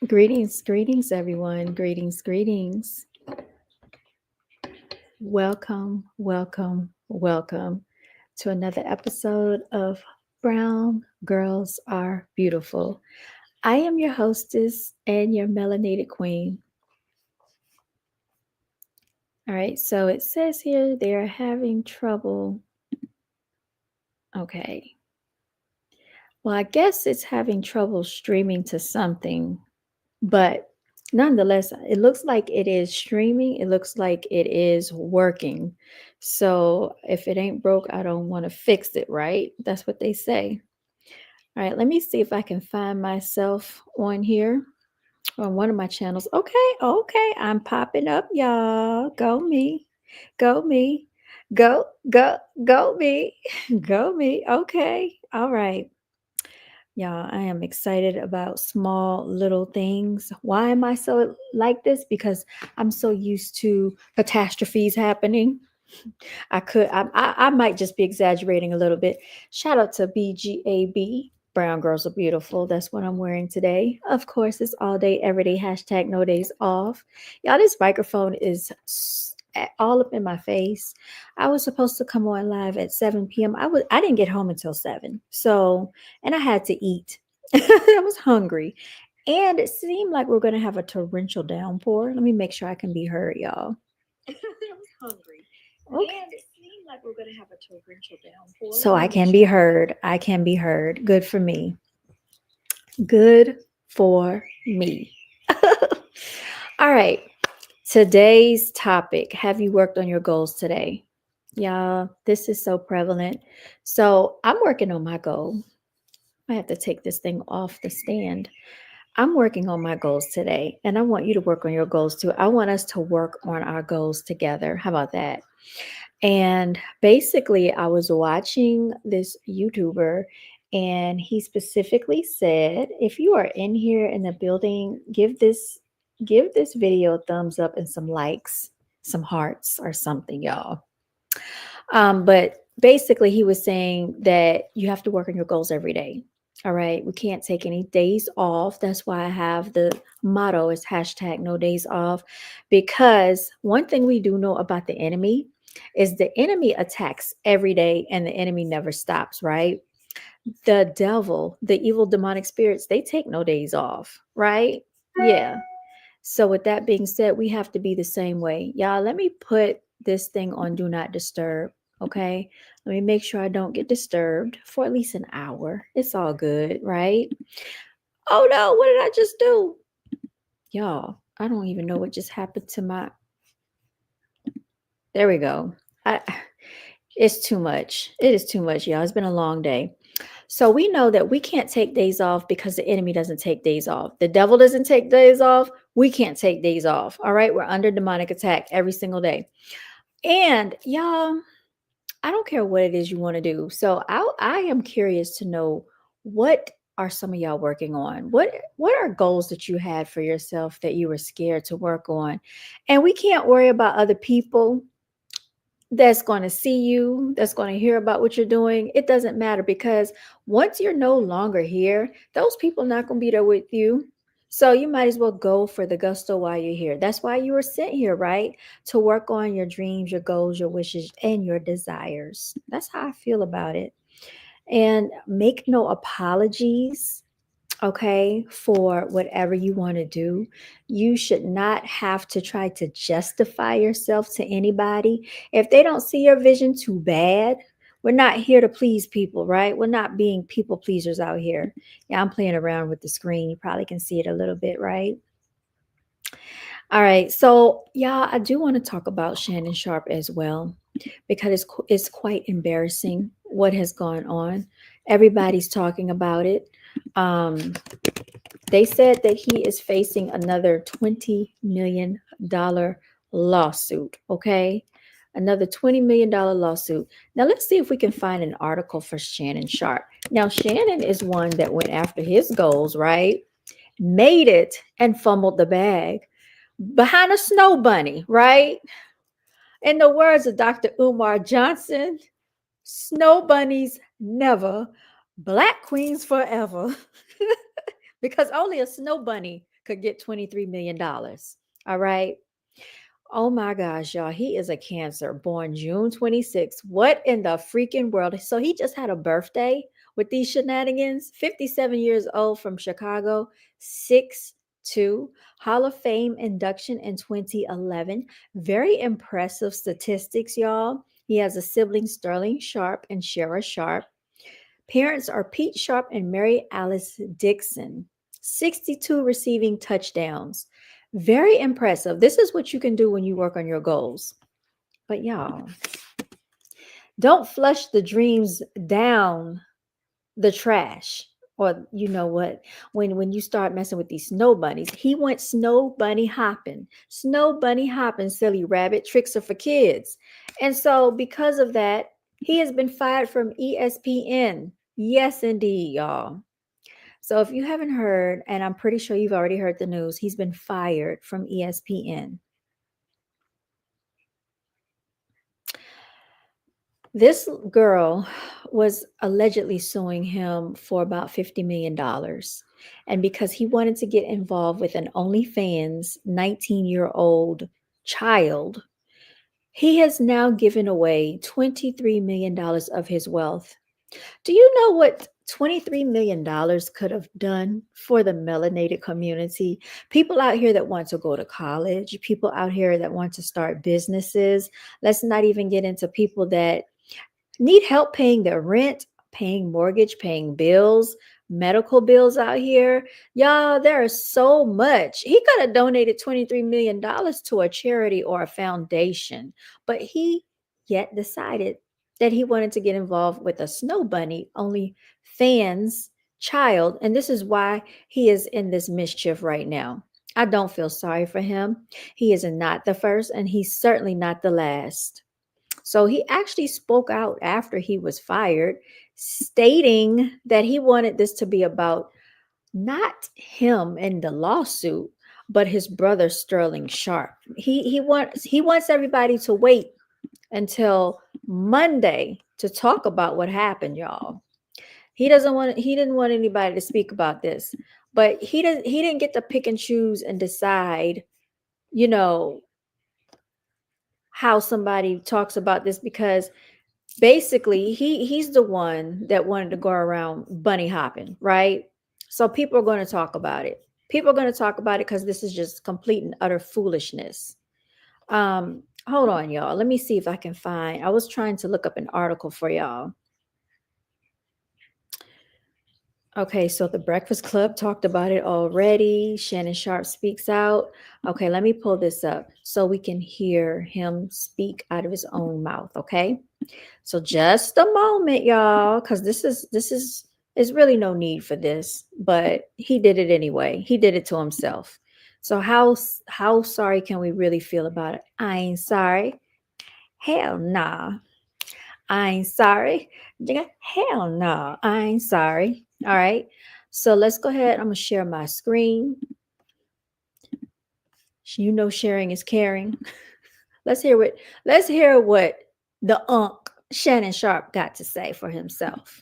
Greetings, everyone. Greetings. Welcome to another episode of Brown Girls Are Beautiful. I am your hostess and your melanated queen. All right, so it says here they are having trouble. Okay. Well, I guess it's having trouble streaming to something, but nonetheless, it looks like it is streaming. It looks like it is working. So if it ain't broke, I don't want to fix it, right? That's what they say. All right, let me see if I can find myself on here on one of my channels. Okay, I'm popping up, y'all. Go me, go me, go me, go me. Okay, all right. Yeah, I am excited about small little things. Why am I so like this? Because I'm so used to catastrophes happening. I might just be exaggerating a little bit. Shout out to BGAB. Brown girls are beautiful. That's what I'm wearing today. Of course, it's all day, every day. Hashtag no days off. Y'all, this microphone is all up in my face. I was supposed to come on live at 7 p.m. I didn't get home until 7. So, and I had to eat. I was hungry. And it seemed like we're gonna have a torrential downpour. Let me make sure I can be heard, y'all. I was hungry. Okay. And it seemed like we're going to have a torrential downpour. So I can be heard. I can be heard. Good for me. Good for me. All right. Today's topic. Have you worked on your goals today? Yeah, this is so prevalent. So I'm working on my goal. I have to take this thing off the stand. I'm working on my goals today, and I want you to work on your goals too. I want us to work on our goals together. How about that? And basically, I was watching this YouTuber, and he specifically said, if you are in here in the building, give this video a thumbs up and some likes, some hearts or something, y'all. But basically, he was saying that you have to work on your goals every day. All right. We can't take any days off. That's why I have the motto is hashtag no days off. Because one thing we do know about the enemy is the enemy attacks every day and the enemy never stops, right? The devil, the evil demonic spirits, they take no days off, right? Yeah. So with that being said, we have to be the same way. Y'all, let me put this thing on do not disturb. Okay. Let me make sure I don't get disturbed for at least an hour. It's all good, right? Oh no, what did I just do? Y'all, I don't even know what just happened to my. There we go. I it's too much. It is too much, y'all. It's been a long day. So we know that we can't take days off because the enemy doesn't take days off. The devil doesn't take days off. We can't take days off. All right. We're under demonic attack every single day. And y'all, I don't care what it is you want to do. So I am curious to know what are some of y'all working on? What are goals that you had for yourself that you were scared to work on? And we can't worry about other people that's going to see you, that's going to hear about what you're doing. It doesn't matter because once you're no longer here, those people are not going to be there with you. So you might as well go for the gusto while you're here. That's why you were sent here, right? To work on your dreams, your goals, your wishes, and your desires. That's how I feel about it. And make no apologies, okay, for whatever you want to do. You should not have to try to justify yourself to anybody. If they don't see your vision, too bad. We're not here to please people, right? We're not being people pleasers out here. Yeah, I'm playing around with the screen. You probably can see it a little bit, right? All right. So, yeah, I do want to talk about Shannon Sharpe as well because it's quite embarrassing what has gone on. Everybody's talking about it. Um, they said that he is facing another $20 million lawsuit. Okay. Another $20 million lawsuit. Now, let's see if we can find an article for Shannon Sharpe. Now, Shannon is one that went after his goals, right? Made it and fumbled the bag behind a snow bunny, right? In the words of Dr. Umar Johnson, snow bunnies never, black queens forever. Because only a snow bunny could get $23 million. All right. Oh my gosh, y'all. He is a Cancer, born June 26th. What in the freaking world? So he just had a birthday with these shenanigans. 57 years old, from Chicago, 6'2", Hall of Fame induction in 2011. Very impressive statistics, y'all. He has a sibling, Sterling Sharpe and Shara Sharpe. Parents are Pete Sharpe and Mary Alice Dixon. 62 receiving touchdowns. Very impressive. This is what you can do when you work on your goals. But y'all, don't flush the dreams down the trash. Or you know what? When you start messing with these snow bunnies, he went snow bunny hopping. Snow bunny hopping, silly rabbit. Tricks are for kids. And so because of that, he has been fired from ESPN. Yes, indeed, y'all. So if you haven't heard, and I'm pretty sure you've already heard the news, he's been fired from ESPN. This girl was allegedly suing him for about $50 million. And because he wanted to get involved with an OnlyFans 19-year-old child, he has now given away $23 million of his wealth. Do you know what $23 million could have done for the melanated community? People out here that want to go to college, people out here that want to start businesses. Let's not even get into people that need help paying their rent, paying mortgage, paying bills, medical bills out here. Y'all, there is so much. He could have donated $23 million to a charity or a foundation, but he yet decided that he wanted to get involved with a snow bunny only fans child. And this is why he is in this mischief right now. I don't feel sorry for him. He is not the first, and he's certainly not the last. So he actually spoke out after he was fired, stating that he wanted this to be about not him in the lawsuit, but his brother Sterling Sharpe. He wants everybody to wait until Monday to talk about what happened, y'all. He didn't want anybody to speak about this, but he didn't get to pick and choose and decide, you know, how somebody talks about this, because basically he's the one that wanted to go around bunny hopping, right? So people are going to talk about it. People are going to talk about it because this is just complete and utter foolishness. Hold on, y'all. Let me see if I can find. I was trying to look up an article for y'all. Okay, so the Breakfast Club talked about it already. Shannon Sharpe speaks out. Okay, let me pull this up so we can hear him speak out of his own mouth. Okay, so just a moment, y'all, because this is really no need for this, but he did it anyway. He did it to himself. So how sorry can we really feel about it? I ain't sorry. Hell nah. I ain't sorry. Hell no, I ain't sorry. All right. So let's go ahead. I'm gonna share my screen. You know, sharing is caring. Let's hear what the Shannon Sharpe got to say for himself.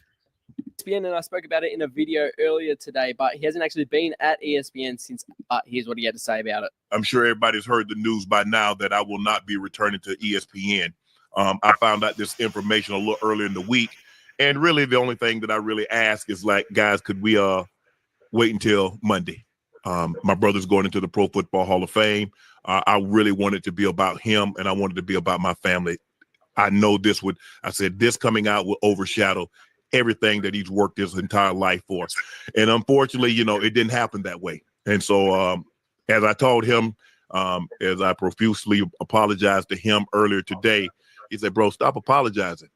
ESPN, and I spoke about it in a video earlier today, but he hasn't actually been at ESPN since. Here's what he had to say about it. I'm sure everybody's heard the news by now that I will not be returning to ESPN. I found out this information a little earlier in the week, and really the only thing that I really ask is, like, guys, could we wait until Monday? My brother's going into the Pro Football Hall of Fame. I really wanted to be about him, and I wanted to be about my family. I know this coming out will overshadow everything that he's worked his entire life for. And unfortunately, it didn't happen that way. And so as I told him, as I profusely apologized to him earlier today, he said, bro, stop apologizing.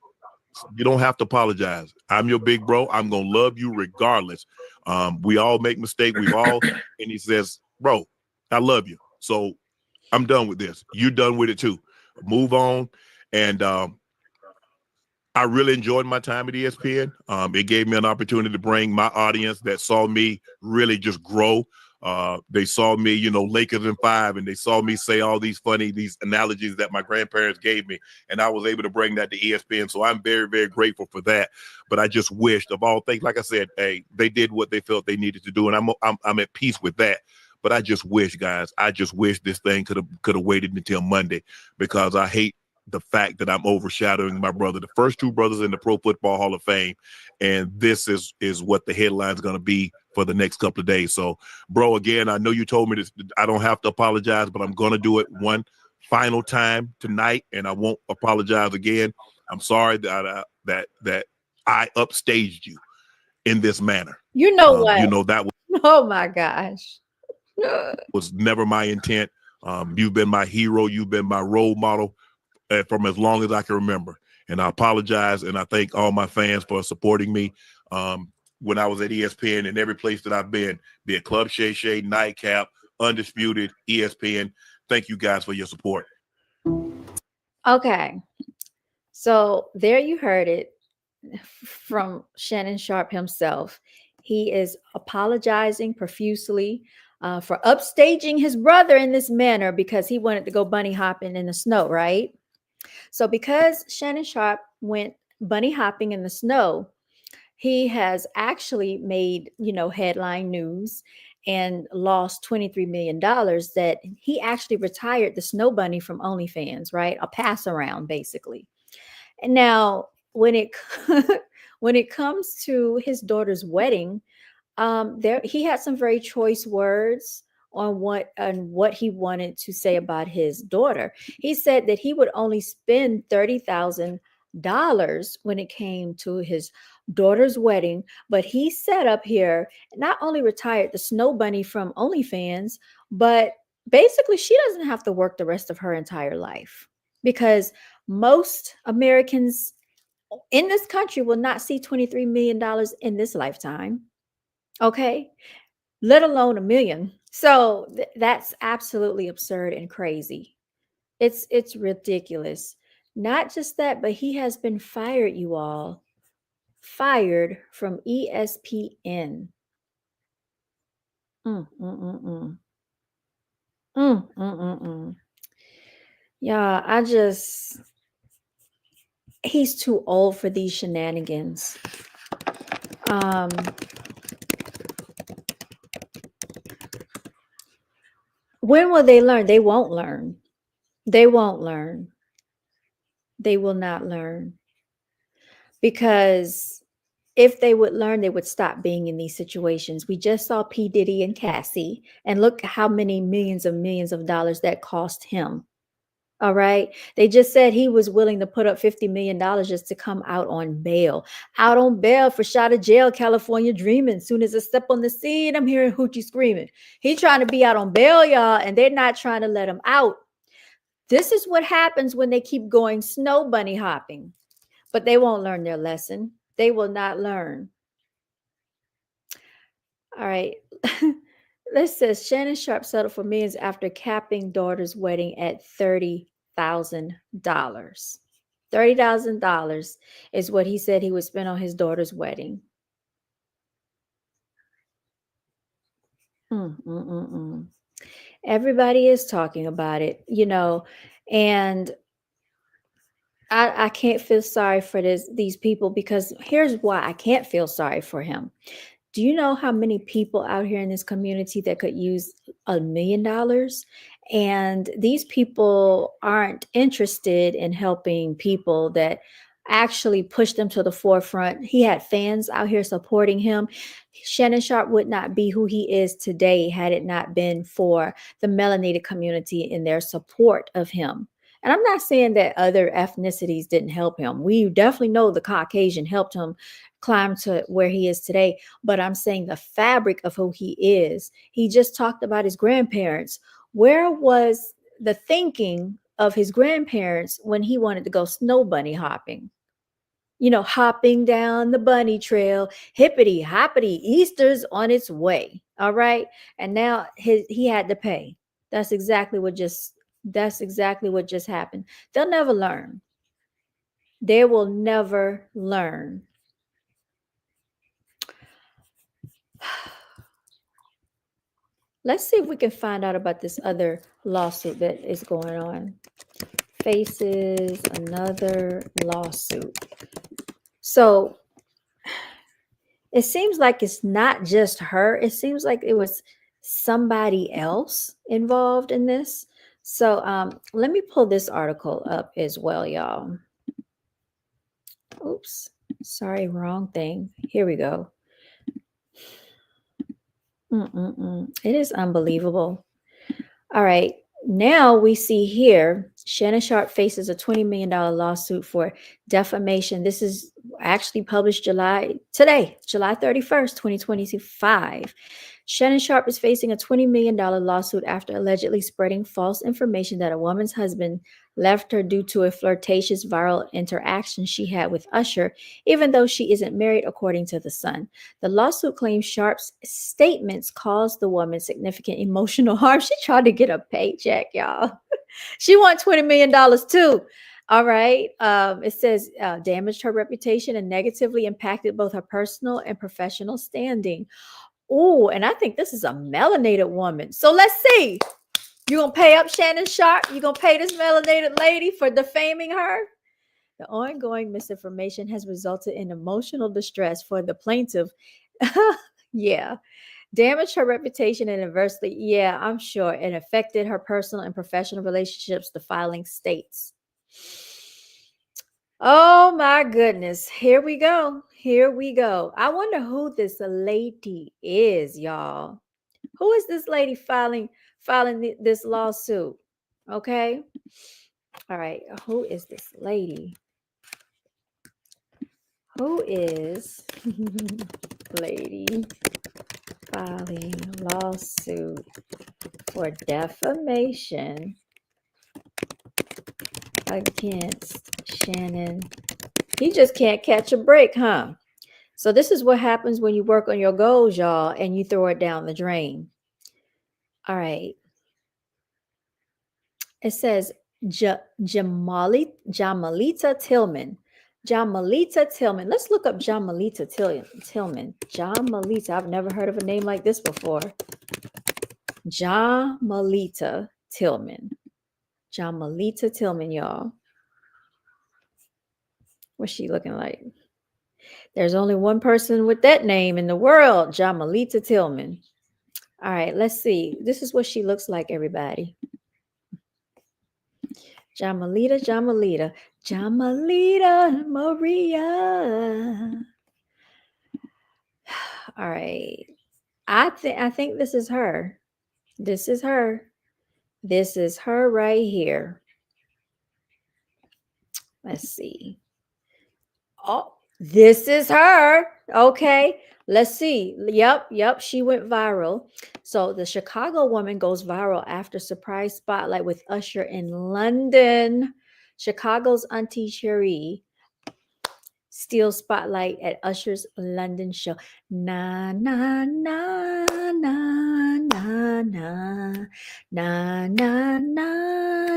You don't have to apologize. I'm your big bro. I'm going to love you regardless. We all make mistakes. And he says, bro, I love you. So I'm done with this. You're done with it too. Move on. And I really enjoyed my time at ESPN. It gave me an opportunity to bring my audience that saw me really just grow. They saw me, Lakers in 5, and they saw me say all these analogies that my grandparents gave me, and I was able to bring that to ESPN. So I'm very, very grateful for that. But I just wished, of all things, like I said, hey, they did what they felt they needed to do, and I'm at peace with that. But I just wish, guys, I just wish this thing could have waited until Monday, because I hate the fact that I'm overshadowing my brother, the first two brothers in the Pro Football Hall of Fame, and this is what the headline's going to be for the next couple of days. So, bro, again, I know you told me this. I don't have to apologize, but I'm going to do it one final time tonight, and I won't apologize again. I'm sorry that I upstaged you in this manner. You know what? That Oh my gosh. was never my intent. You've been my hero. You've been my role model from as long as I can remember. And I apologize, and I thank all my fans for supporting me when I was at ESPN and every place that I've been, be it Club Shay Shay, Nightcap, Undisputed, ESPN. Thank you guys for your support. Okay. So there you heard it from Shannon Sharpe himself. He is apologizing profusely for upstaging his brother in this manner because he wanted to go bunny hopping in the snow, right? So because Shannon Sharpe went bunny hopping in the snow, he has actually made, headline news and lost $23 million that he actually retired the snow bunny from OnlyFans, right? A pass around, basically. And now when it when it comes to his daughter's wedding, there he had some very choice words on what he wanted to say about his daughter. He said that he would only spend $30,000 when it came to his daughter's wedding, but he set up here not only retired the snow bunny from OnlyFans, but basically she doesn't have to work the rest of her entire life, because most Americans in this country will not see $23 million in this lifetime. Okay. Let alone $1 million. So that's absolutely absurd and crazy. It's ridiculous. Not just that, but he has been fired, you all. Fired from ESPN. Mm, mm, mm, mm. Mm, mm, mm, mm. Yeah, he's too old for these shenanigans. When will they learn? They won't learn. They won't learn. They will not learn. Because if they would learn, they would stop being in these situations. We just saw P. Diddy and Cassie, and look how many millions of dollars that cost him. All right. They just said he was willing to put up $50 million just to come out on bail. Out on bail for shot of jail, California dreaming. Soon as I step on the scene, I'm hearing Hoochie screaming. He's trying to be out on bail, y'all, and they're not trying to let him out. This is what happens when they keep going snow bunny hopping. But they won't learn their lesson. They will not learn. All right. This says Shannon Sharpe settled for millions after capping daughter's wedding at $30,000. $30,000 is what he said he would spend on his daughter's wedding. Everybody is talking about it, and I can't feel sorry for these people, because here's why I can't feel sorry for him. Do you know how many people out here in this community that could use $1 million? And these people aren't interested in helping people that actually push them to the forefront. He had fans out here supporting him. Shannon Sharpe would not be who he is today had it not been for the melanated community and their support of him. And I'm not saying that other ethnicities didn't help him. We definitely know the Caucasian helped him climb to where he is today. But I'm saying the fabric of who he is. He just talked about his grandparents. Where was the thinking of his grandparents when he wanted to go snow bunny hopping? Hopping down the bunny trail, hippity hoppity, Easter's on its way. All right. And now he had to pay. That's exactly what just happened. They'll never learn. They will never learn. Let's see if we can find out about this other lawsuit that is going on. Faces another lawsuit. So it seems like it's not just her. It seems like it was somebody else involved in this. So let me pull this article up as well, y'all. Oops, sorry, wrong thing. Here we go. It is unbelievable. All right. Now we see here Shannon Sharpe faces a $20 million lawsuit for defamation. This is actually published July 31st, 2025. Shannon Sharpe is facing a $20 million lawsuit after allegedly spreading false information that a woman's husband left her due to a flirtatious viral interaction she had with Usher, even though she isn't married, according to The Sun. The lawsuit claims Sharpe's statements caused the woman significant emotional harm. She tried to get a paycheck, y'all. She won $20 million too. All right. It says damaged her reputation and negatively impacted both her personal and professional standing. Oh, and I think this is a melanated woman. So let's see. You gonna pay up Shannon Sharpe? You gonna pay this melanated lady for defaming her? The ongoing misinformation has resulted in emotional distress for the plaintiff. Yeah. Damaged her reputation and adversely, yeah, I'm sure, and affected her personal and professional relationships, the filing states. Oh my goodness. Here we go. Here we go. I wonder who this lady is, y'all. Who is this lady filing this lawsuit? Okay. All right. Who is this lady? Who is lady filing lawsuit for defamation against Shannon? He just can't catch a break, huh? So this is what happens when you work on your goals, y'all, and you throw it down the drain. All right. It says Jamalita Tillman. Jamalita Tillman. Let's look up Jamalita Tillman. Jamalita. I've never heard of a name like this before. Jamalita Tillman. Jamalita Tillman, y'all. What's she looking like? There's only one person with that name in the world, Jamalita Tillman. All right, let's see. This is what she looks like, everybody. Jamalita Maria. All right. I think this is her. This is her. This is her right here. Let's see. Oh, this is her. Okay. Let's see. Yep. She went viral. So the Chicago woman goes viral after surprise spotlight with Usher in London. Chicago's Auntie Cherie steals spotlight at Usher's London show. Na na na na na na na na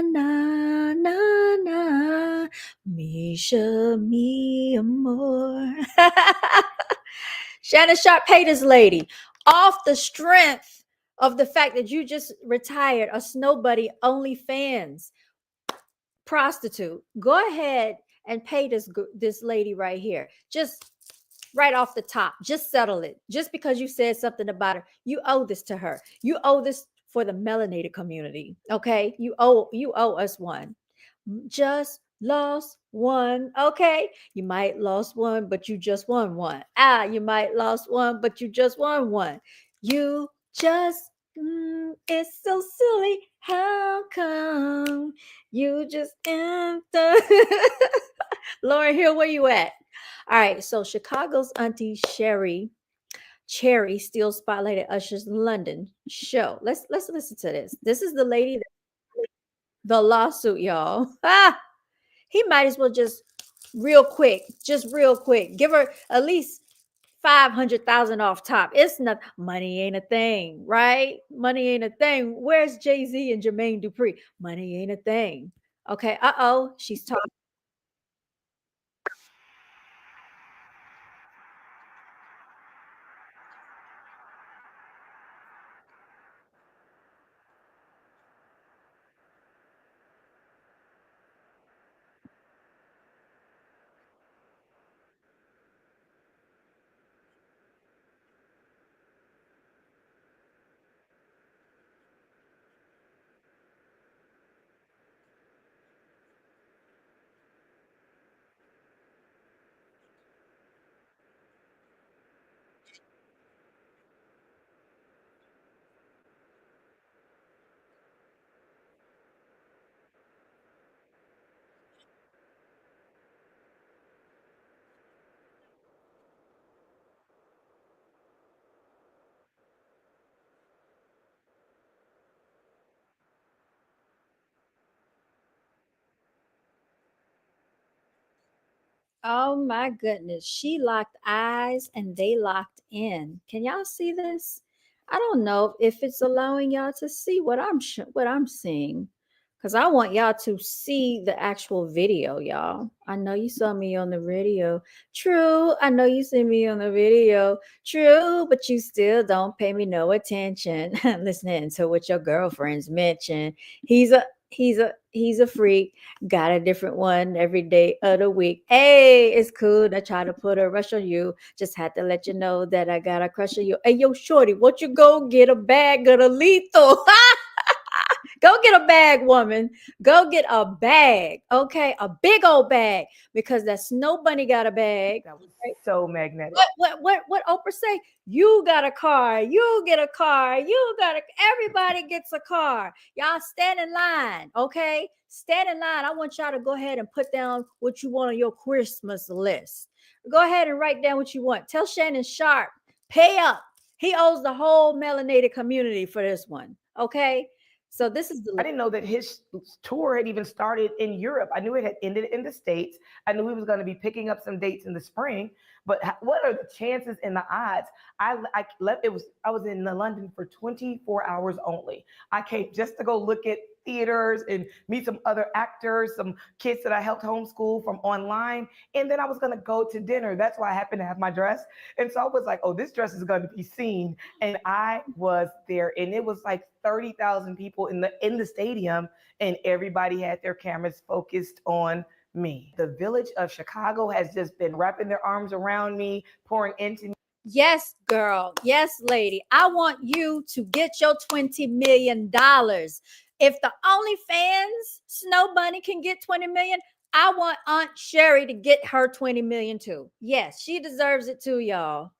na na na Misha mi amor. Shannon Sharpe paid this lady off the strength of the fact that you just retired a Snow Buddy OnlyFans prostitute. Go ahead and pay this lady right here. Just right off the top. Just settle it. Just because you said something about her, you owe this to her. You owe this for the melanated community. Okay, you owe us one. Just lost one. Okay, you might lost one, but you just won one. You might lost one, but you just won one. You just it's so silly. How come you just enter? Lauren Hill, where you at? All right, so Chicago's Auntie Cherry steals spotlight at Usher's London show. Let's listen to this. This is the lady the lawsuit, y'all. He might as well just real quick, give her at least 500,000 off top. It's not money ain't a thing, right? Money ain't a thing. Where's Jay-Z and Jermaine Dupri? Money ain't a thing. Okay. She's talking. Oh my goodness. She locked eyes and they locked in. Can y'all see this? I don't know if it's allowing y'all to see what I'm seeing. Cuz I want y'all to see the actual video, y'all. I know you saw me on the video. True. I know you see me on the video. True, but you still don't pay me no attention. Listening to what your girlfriends mention. He's a freak. Got a different one every day of the week. Hey, it's cool. I try to put a rush on you. Just had to let you know that I got a crush on you. Hey, yo, shorty, won't you go get a bag of the lethal? Go get a bag, woman. Go get a bag. Okay, a big old bag because that snow bunny got a bag. That was so magnetic. What Oprah say? You got a car. You get a car. Everybody gets a car. Y'all stand in line. Okay, stand in line. I want y'all to go ahead and put down what you want on your Christmas list. Go ahead and write down what you want. Tell Shannon Sharpe, pay up. He owes the whole melanated community for this one. Okay. So this is I didn't know that his tour had even started in Europe. I knew it had ended in the States. I knew he was going to be picking up some dates in the spring. But what are the chances and the odds? I was in London for 24 hours only. I came just to go look at theaters and meet some other actors, some kids that I helped homeschool from online. And then I was going to go to dinner. That's why I happened to have my dress. And so I was like, oh, this dress is going to be seen. And I was there. And it was like 30,000 people in the stadium. And everybody had their cameras focused on me. The village of Chicago has just been wrapping their arms around me, pouring into me. Yes, girl. Yes, lady. I want you to get your $20 million. If the OnlyFans Snow Bunny can get 20 million, I want Aunt Sherry to get her 20 million too. Yes, she deserves it too, y'all.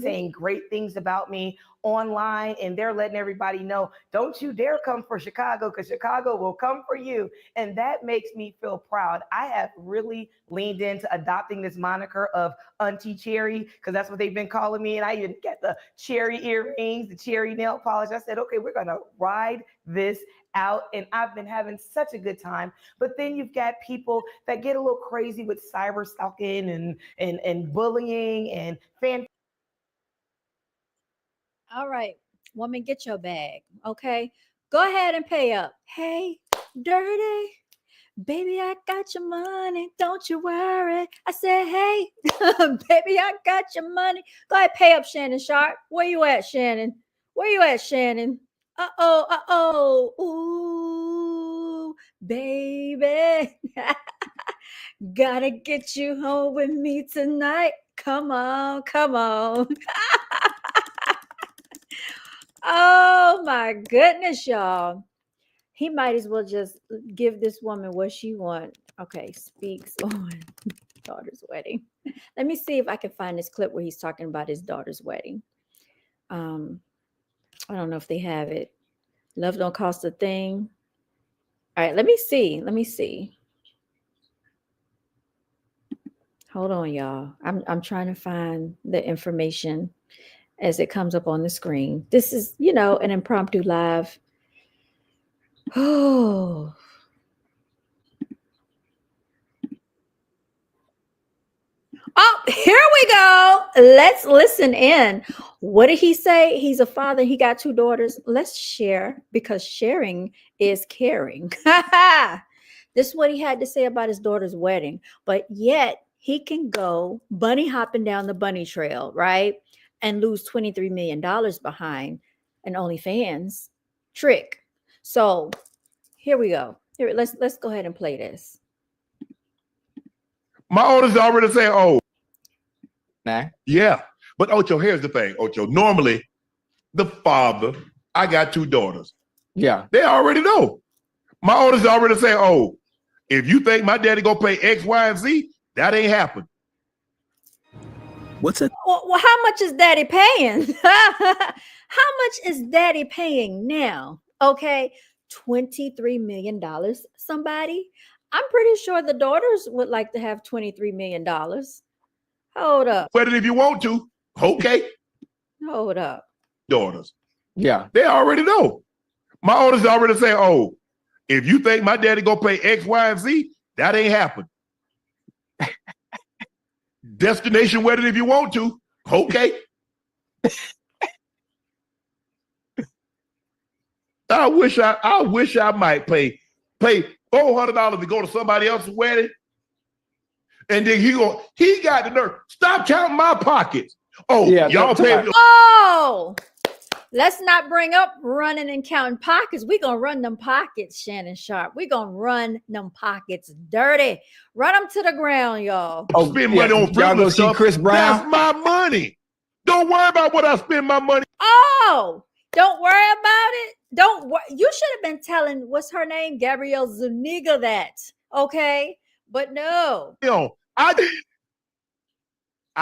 Saying great things about me online, and they're letting everybody know, don't you dare come for Chicago, because Chicago will come for you. And that makes me feel proud. I have really leaned into adopting this moniker of Auntie Cherry, because that's what they've been calling me. And I even get the cherry earrings, the cherry nail polish. I said, okay, we're gonna ride this out, and I've been having such a good time. But then you've got people that get a little crazy with cyber stalking and bullying and fan. All right, woman, get your bag. Okay, go ahead and pay up. Hey, dirty baby, I got your money. Don't you worry. I said, hey, baby, I got your money. Go ahead, pay up, Shannon Sharpe. Where you at, Shannon? Where you at, Shannon? Ooh, baby. Gotta get you home with me tonight. Come on, come on. Oh my goodness, y'all. He might as well just give this woman what she wants. Okay, speaks on daughter's wedding. Let me see if I can find this clip where he's talking about his daughter's wedding. I don't know if they have it. Love don't cost a thing. All right, let me see. Let me see. Hold on, y'all. I'm trying to find the information as it comes up on the screen. This is, an impromptu live. Oh. Oh, here we go. Let's listen in. What did he say? He's a father. He got 2 daughters. Let's share, because sharing is caring. This is what he had to say about his daughter's wedding. But yet he can go bunny hopping down the bunny trail, right? And lose $23 million behind an OnlyFans trick. So here we go. Here, let's go ahead and play this. My oldest already saying, oh, Nah. yeah. But Ocho, here's the thing, Ocho. Normally, the father, I got 2 daughters. Yeah. They already know. My oldest already saying, oh, if you think my daddy gonna pay X, Y, and Z, that ain't happen. What's it? Well, how much is daddy paying? How much is daddy paying now? Okay, $23 million, somebody? I'm pretty sure the daughters would like to have $23 million. Hold up. But if you want to, okay. Hold up. Daughters. Yeah. They already know. My oldest already saying, oh, if you think my daddy gonna pay X, Y, and Z, that ain't happen. Destination wedding if you want to. Okay. I wish I might pay $400 to go to somebody else's wedding. And then he got the nerve. Stop counting my pockets. Oh, yeah, y'all pay. Oh, let's not bring up running and counting pockets. We're going to run them pockets, Shannon Sharpe. We're going to run them pockets dirty. Run them to the ground, y'all. Spend money on frivolous stuff. Chris Brown. That's my money. Don't worry about what I spend my money. Oh, don't worry about it. You should have been telling, what's her name? Gabrielle Zuniga that. Okay. But no. You know, I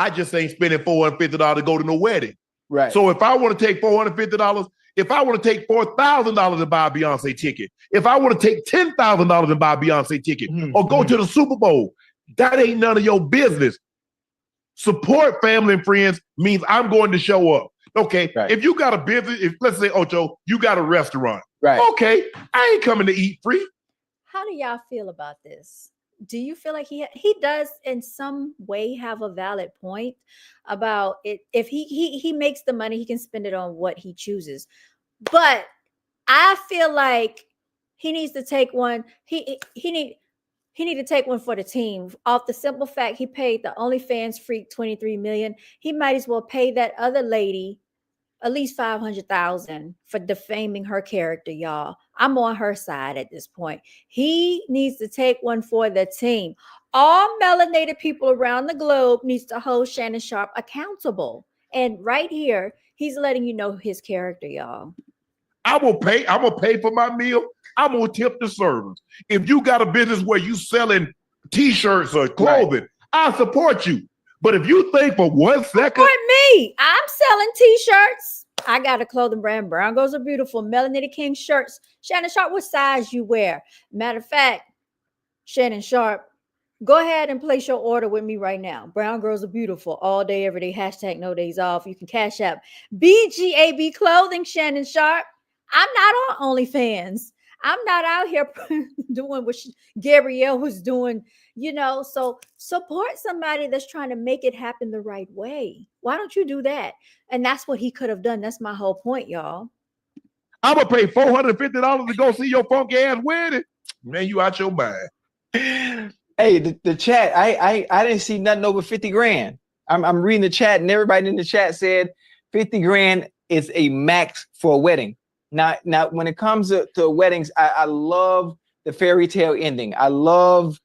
just ain't spending $450 to go to no wedding. Right. So if I want to take $450, if I want to take $4,000 and buy a Beyonce ticket, if I want to take $10,000 and buy a Beyonce ticket, or go to the Super Bowl, that ain't none of your business. Support family and friends means I'm going to show up. Okay. Right. If you got a business, let's say, Ocho, you got a restaurant. Right. Okay. I ain't coming to eat free. How do y'all feel about this? Do you feel like he does in some way have a valid point about it? If he makes the money, he can spend it on what he chooses. But I feel like he needs to take one. He need to take one for the team. Off the simple fact he paid the OnlyFans freak $23 million. He might as well pay that other lady at least $500,000 for defaming her character, y'all. I'm on her side at this point. He needs to take one for the team. All melanated people around the globe needs to hold Shannon Sharpe accountable. And right here, he's letting you know his character, y'all. I'm gonna pay for my meal. I'm gonna tip the servers. If you got a business where you selling t-shirts or clothing, I support you. But if you think for 1 second, support me, I'm selling t-shirts. I got a clothing brand, Brown Girls Are Beautiful, Melanated King shirts. Shannon Sharpe, what size you wear? Matter of fact, Shannon Sharpe, go ahead and place your order with me right now. Brown Girls Are Beautiful, all day, every day, hashtag no days off. You can cash out BGAB Clothing, Shannon Sharpe. I'm not on OnlyFans. I'm not out here doing what Gabrielle was doing, so support somebody that's trying to make it happen the right way. Why don't you do that? And that's what he could have done. That's my whole point, y'all. I'm going to pay $450 to go see your funky ass wedding. Man, you out your mind. Hey, the chat, I didn't see nothing over 50 grand. I'm reading the chat and everybody in the chat said 50 grand is a max for a wedding. Now, when it comes to weddings, I love the fairy tale ending. I love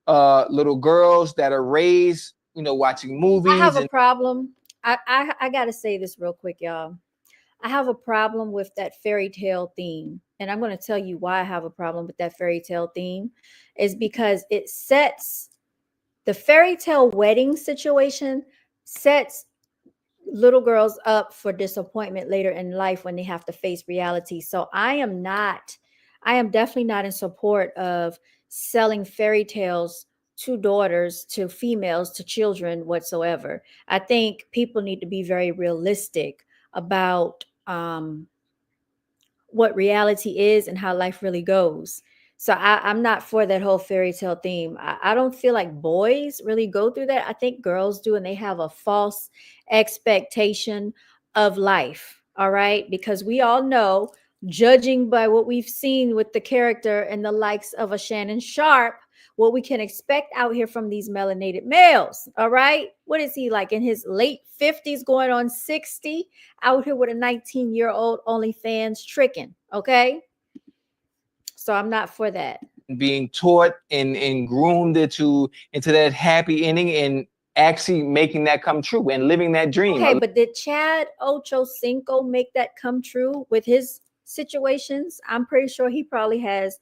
little girls that are raised, watching movies. I have a problem. I got to say this real quick, y'all. I have a problem with that fairy tale theme. And I'm going to tell you why I have a problem with that fairy tale theme is because it sets the fairy tale wedding situation sets little girls up for disappointment later in life when they have to face reality. So I am definitely not in support of selling fairy tales to daughters, to females, to children whatsoever. I think people need to be very realistic about what reality is and how life really goes. So I'm not for that whole fairy tale theme. I don't feel like boys really go through that. I think girls do, and they have a false expectation of life. All right. Because we all know, judging by what we've seen with the character and the likes of a Shannon Sharpe, what we can expect out here from these melanated males. All right. What is he like in his late 50s going on 60 out here with a 19-year-old OnlyFans tricking? Okay. So I'm not for that. Being taught and groomed into that happy ending and actually making that come true and living that dream. Okay, but did Chad Ochocinco make that come true with his situations? I'm pretty sure he probably has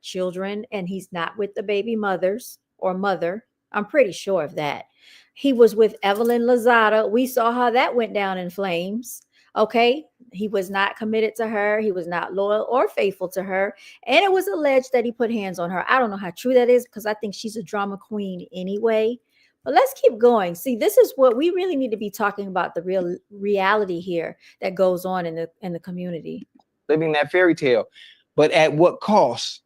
children, and he's not with the baby mothers or mother. I'm pretty sure of that. He was with Evelyn Lozada. We saw how that went down in flames. Okay, he was not committed to her. He was not loyal or faithful to her. And it was alleged that he put hands on her. I don't know how true that is because I think she's a drama queen anyway. But let's keep going. See, this is what we really need to be talking about, the real reality here that goes on in the community. Living that fairy tale, but at what cost?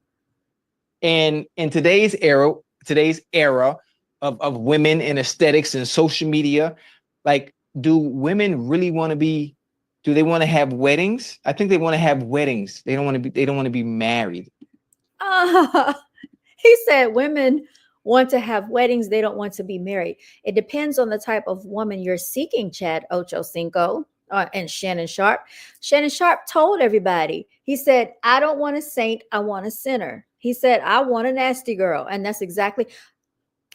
And in today's era, of women and aesthetics and social media. Like, do women really want to be? Do they want to have weddings? I think they want to have weddings. They don't want to be. They don't want to be married. He said women want to have weddings. They don't want to be married. It depends on the type of woman you're seeking, Chad Ocho Cinco and Shannon Sharpe. Shannon Sharpe told everybody, he said, I don't want a saint. I want a sinner. He said, I want a nasty girl. And that's exactly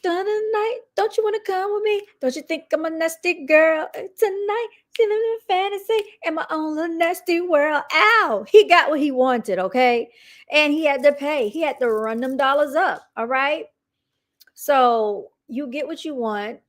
tonight. Don't you want to come with me? Don't you think I'm a nasty girl tonight? Feeling in fantasy in my own little nasty world. Ow! He got what he wanted, okay? And he had to pay. He had to run them dollars up, all right? So you get what you want,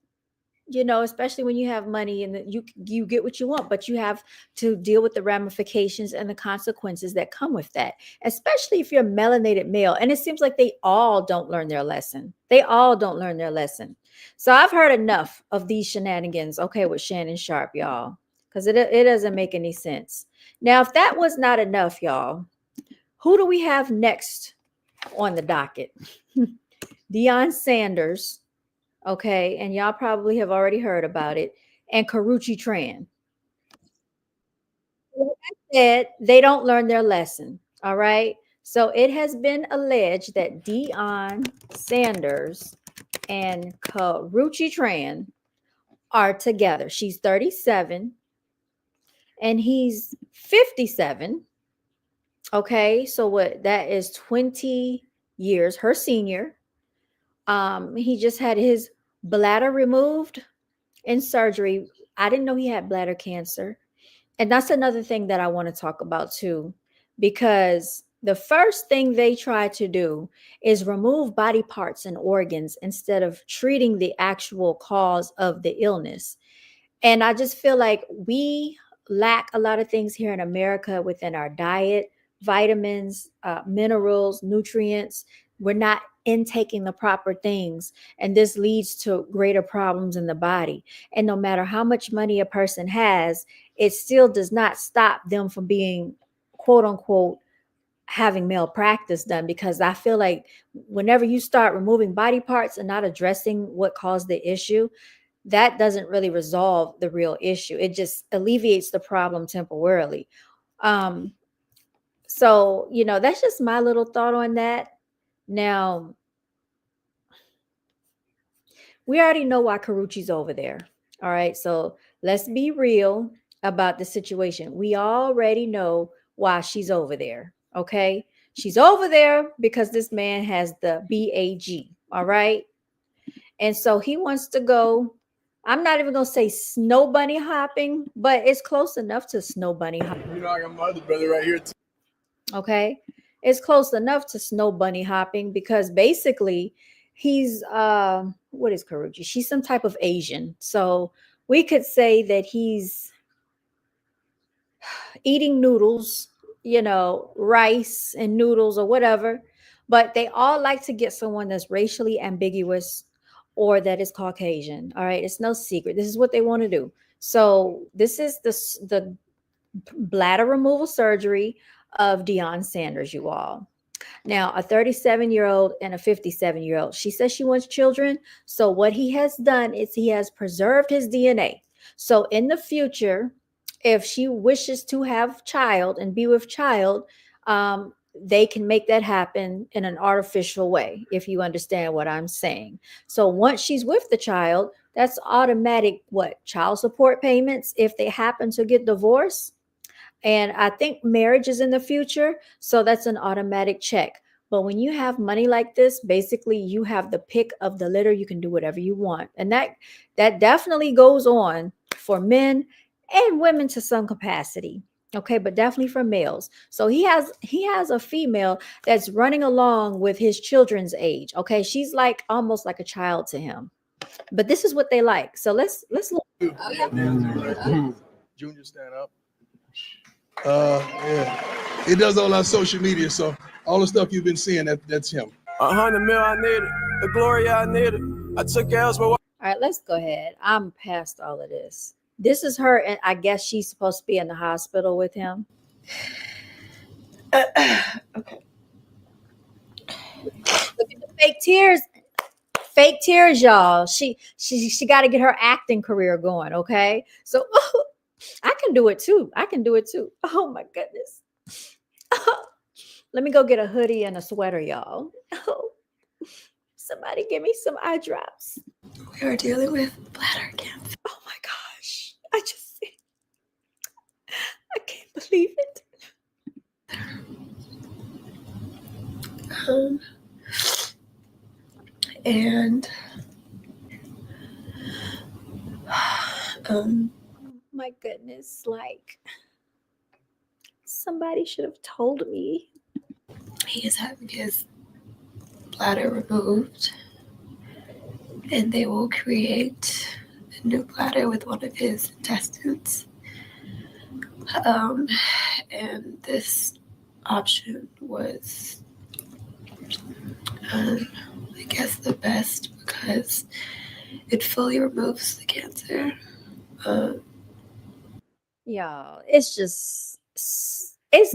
you know, especially when you have money and you get what you want, but you have to deal with the ramifications and the consequences that come with that, especially if you're a melanated male. And it seems like they all don't learn their lesson. They all don't learn their lesson. So I've heard enough of these shenanigans, okay, with Shannon Sharpe, y'all, because it doesn't make any sense. Now, if that was not enough, y'all, who do we have next on the docket? Deion Sanders, okay, and y'all probably have already heard about it, and Karuchi Tran. Like I said, they don't learn their lesson, all right? So it has been alleged that Deion Sanders and Karuchi Tran are together. She's 37 and he's 57. Okay, so what that is 20 years, her senior. He just had his bladder removed in surgery. I didn't know he had bladder cancer. And that's another thing that I want to talk about too, because the first thing they try to do is remove body parts and organs instead of treating the actual cause of the illness. And I just feel like we lack a lot of things here in America within our diet, vitamins, minerals, nutrients. We're not intaking the proper things. And this leads to greater problems in the body. And no matter how much money a person has, it still does not stop them from being, quote unquote, having malpractice done, because I feel like whenever you start removing body parts and not addressing what caused the issue, that doesn't really resolve the real issue. It just alleviates the problem temporarily. So, you know, that's just my little thought on that. Now, we already know why Karuchi's over there. All right. So let's be real about the situation. We already know why she's over there. Okay. She's over there because this man has the BAG. All right. And so he wants to go. I'm not even going to say snow bunny hopping, but it's close enough to snow bunny hopping. You know, I got my other brother right here too. Okay. It's close enough to snow bunny hopping because basically he's what is Karuchi? She's some type of Asian. So we could say that he's eating noodles, you know, rice and noodles or whatever, but they all like to get someone that's racially ambiguous or that is Caucasian. All right. It's no secret. This is what they want to do. So this is the bladder removal surgery of Deion Sanders, you all. Now, a 37-year-old and a 57-year-old. She says she wants children. So what he has done is he has preserved his DNA. So in the future, if she wishes to have child and be with child, they can make that happen in an artificial way, if you understand what I'm saying. So once she's with the child, that's automatic, child support payments if they happen to get divorced. And I think marriage is in the future. So that's an automatic check. But when you have money like this, basically you have the pick of the litter. You can do whatever you want. And that definitely goes on for men and women to some capacity. Okay, but definitely for males. So he has a female that's running along with his children's age. Okay, she's like almost like a child to him. But this is what they like. So let's look. Junior stand up. Yeah. He does all our social media, so all the stuff you've been seeing, that's him. 100 mil, I need it. The glory, I need it. I took L's, but all right, let's go ahead. I'm past all of this. This is her, and I guess she's supposed to be in the hospital with him. Okay. Look at the fake tears. fake tears, y'all. She got to get her acting career going. Okay, so I can do it too. I can do it too. Oh my goodness. Let me go get a hoodie and a sweater, y'all. Oh, somebody give me some eye drops. We are dealing with bladder cancer. Oh my gosh. I can't believe it. And My goodness, like somebody should have told me. he is having his bladder removed, and they will create a new bladder with one of his intestines. And this option was, I guess, the best because it fully removes the cancer. Y'all, it's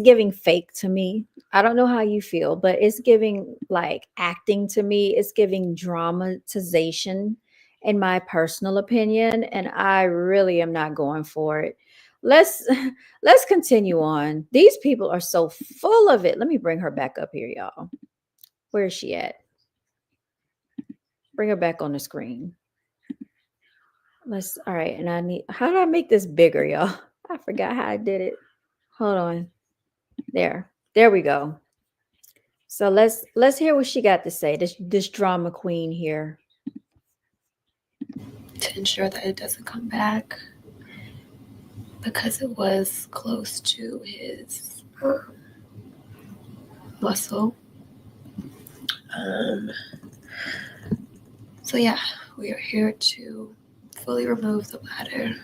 giving fake to me. I don't know how you feel, but it's giving like acting to me. It's giving dramatization, in my personal opinion, and I really am not going for it. Let's let's continue on. These people are so full of it. Let me bring her back up here, y'all. Where is she at? Bring her back on the screen. All right, and how do I make this bigger, y'all? I forgot how I did it. Hold on. There we go. So let's hear what she got to say. This drama queen here. To ensure that it doesn't come back, because it was close to his muscle. So yeah, we are here to fully remove the bladder.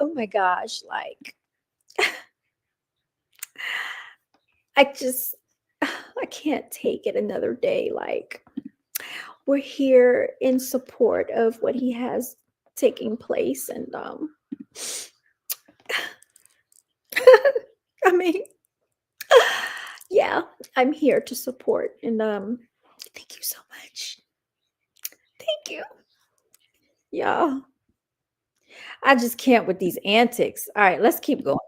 Oh my gosh, like I can't take it another day. Like we're here in support of what he has taking place, and I mean, yeah, I'm here to support, and thank you so much. Thank you. Yeah. I just can't with these antics. All right, let's keep going.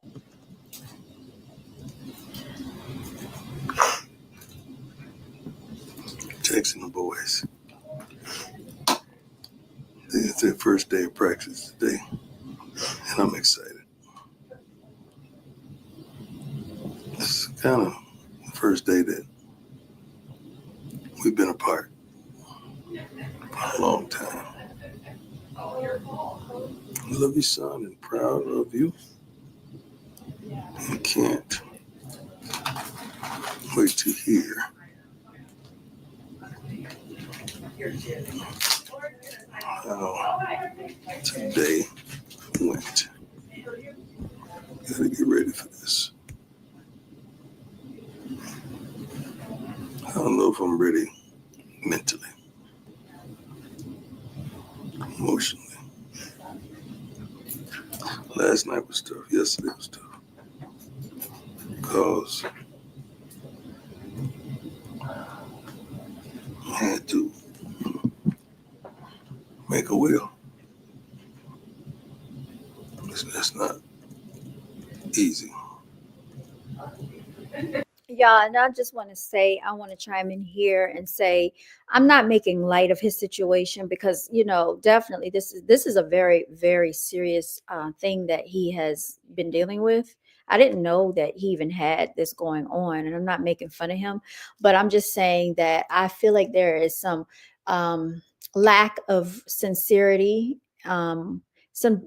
Texting the boys. It's their first day of practice today, and I'm excited. This is kind of the first day that we've been apart for a long time. I love you, son, and proud of you. I can't wait to hear how today went. Gotta get ready for this. I don't know if I'm ready mentally, emotionally. Last night was tough. Yesterday was tough. Because I had to make a will. That's not easy. Yeah, and I just want to say, I want to chime in here and say, I'm not making light of his situation because, definitely this is a very, very serious thing that he has been dealing with. I didn't know that he even had this going on, and I'm not making fun of him, but I'm just saying that I feel like there is some lack of sincerity.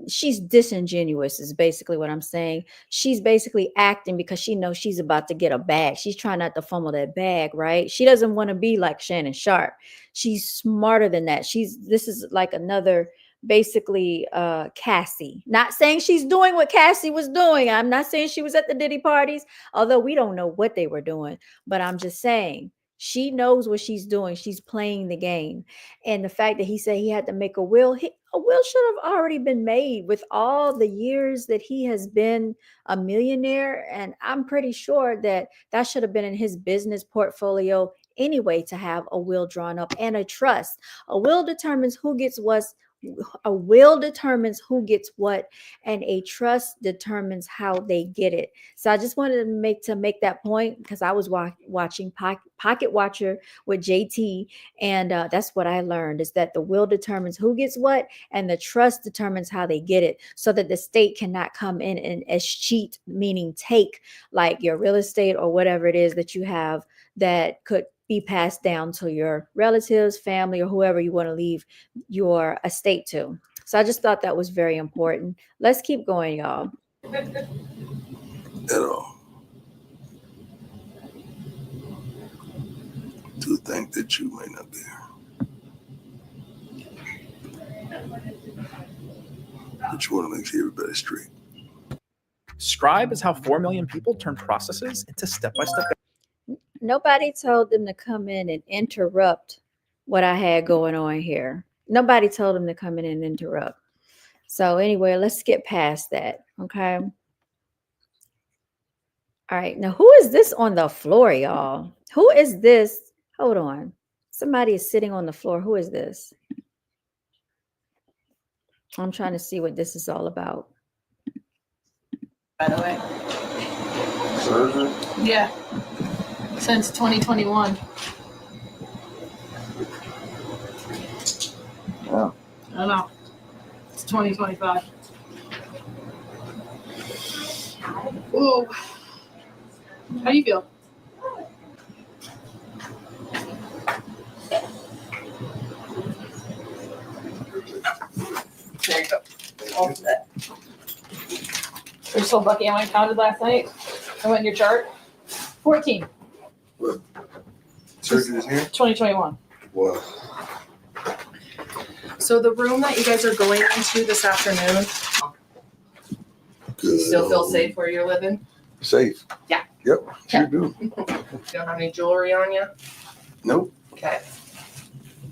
She's disingenuous is basically what I'm saying. She's basically acting because she knows she's about to get a bag. She's trying not to fumble that bag, right? She doesn't want to be like Shannon Sharpe. She's smarter than that. This is like another basically Cassie. Not saying she's doing what Cassie was doing. I'm not saying she was at the Diddy parties, although we don't know what they were doing, but I'm just saying She knows what she's doing. She's playing the game. And the fact that he said he had to make a will, a will should have already been made with all the years that he has been a millionaire. And I'm pretty sure that that should have been in his business portfolio anyway, to have a will drawn up and a trust. A will determines who gets what's a will determines who gets what, and a trust determines how they get it. So I just wanted to make that point, because I was watching Pocket Watcher with JT, and that's what I learned, is that the will determines who gets what, and the trust determines how they get it, so that the state cannot come in and escheat, meaning take, like your real estate or whatever it is that you have that could be passed down to your relatives, family, or whoever you want to leave your estate to. So I just thought that was very important. Let's keep going, y'all. At all. To think that you may not be here. But you want to make sure everybody's straight. Scribe is how 4 million people turn processes into step-by-step. Nobody told them to come in and interrupt what I had going on here. Nobody told them to come in and interrupt. So anyway, let's get past that. Okay. All right. Now, who is this on the floor, y'all? Who is this? Hold on. Somebody is sitting on the floor. Who is this? I'm trying to see what this is all about. By the way. Surgery? Yeah. Since 2021. Yeah. I don't know. It's 2025. Ooh. How do you feel? There you go. All set. You're so lucky. I counted last night. I went in your chart. 14. What? Surgery is here? 2021. Wow. So the room that you guys are going into this afternoon, Good. you still feel safe where you're living? Safe? Yeah. Yep, sure do. You don't have any jewelry on you? Nope. Okay.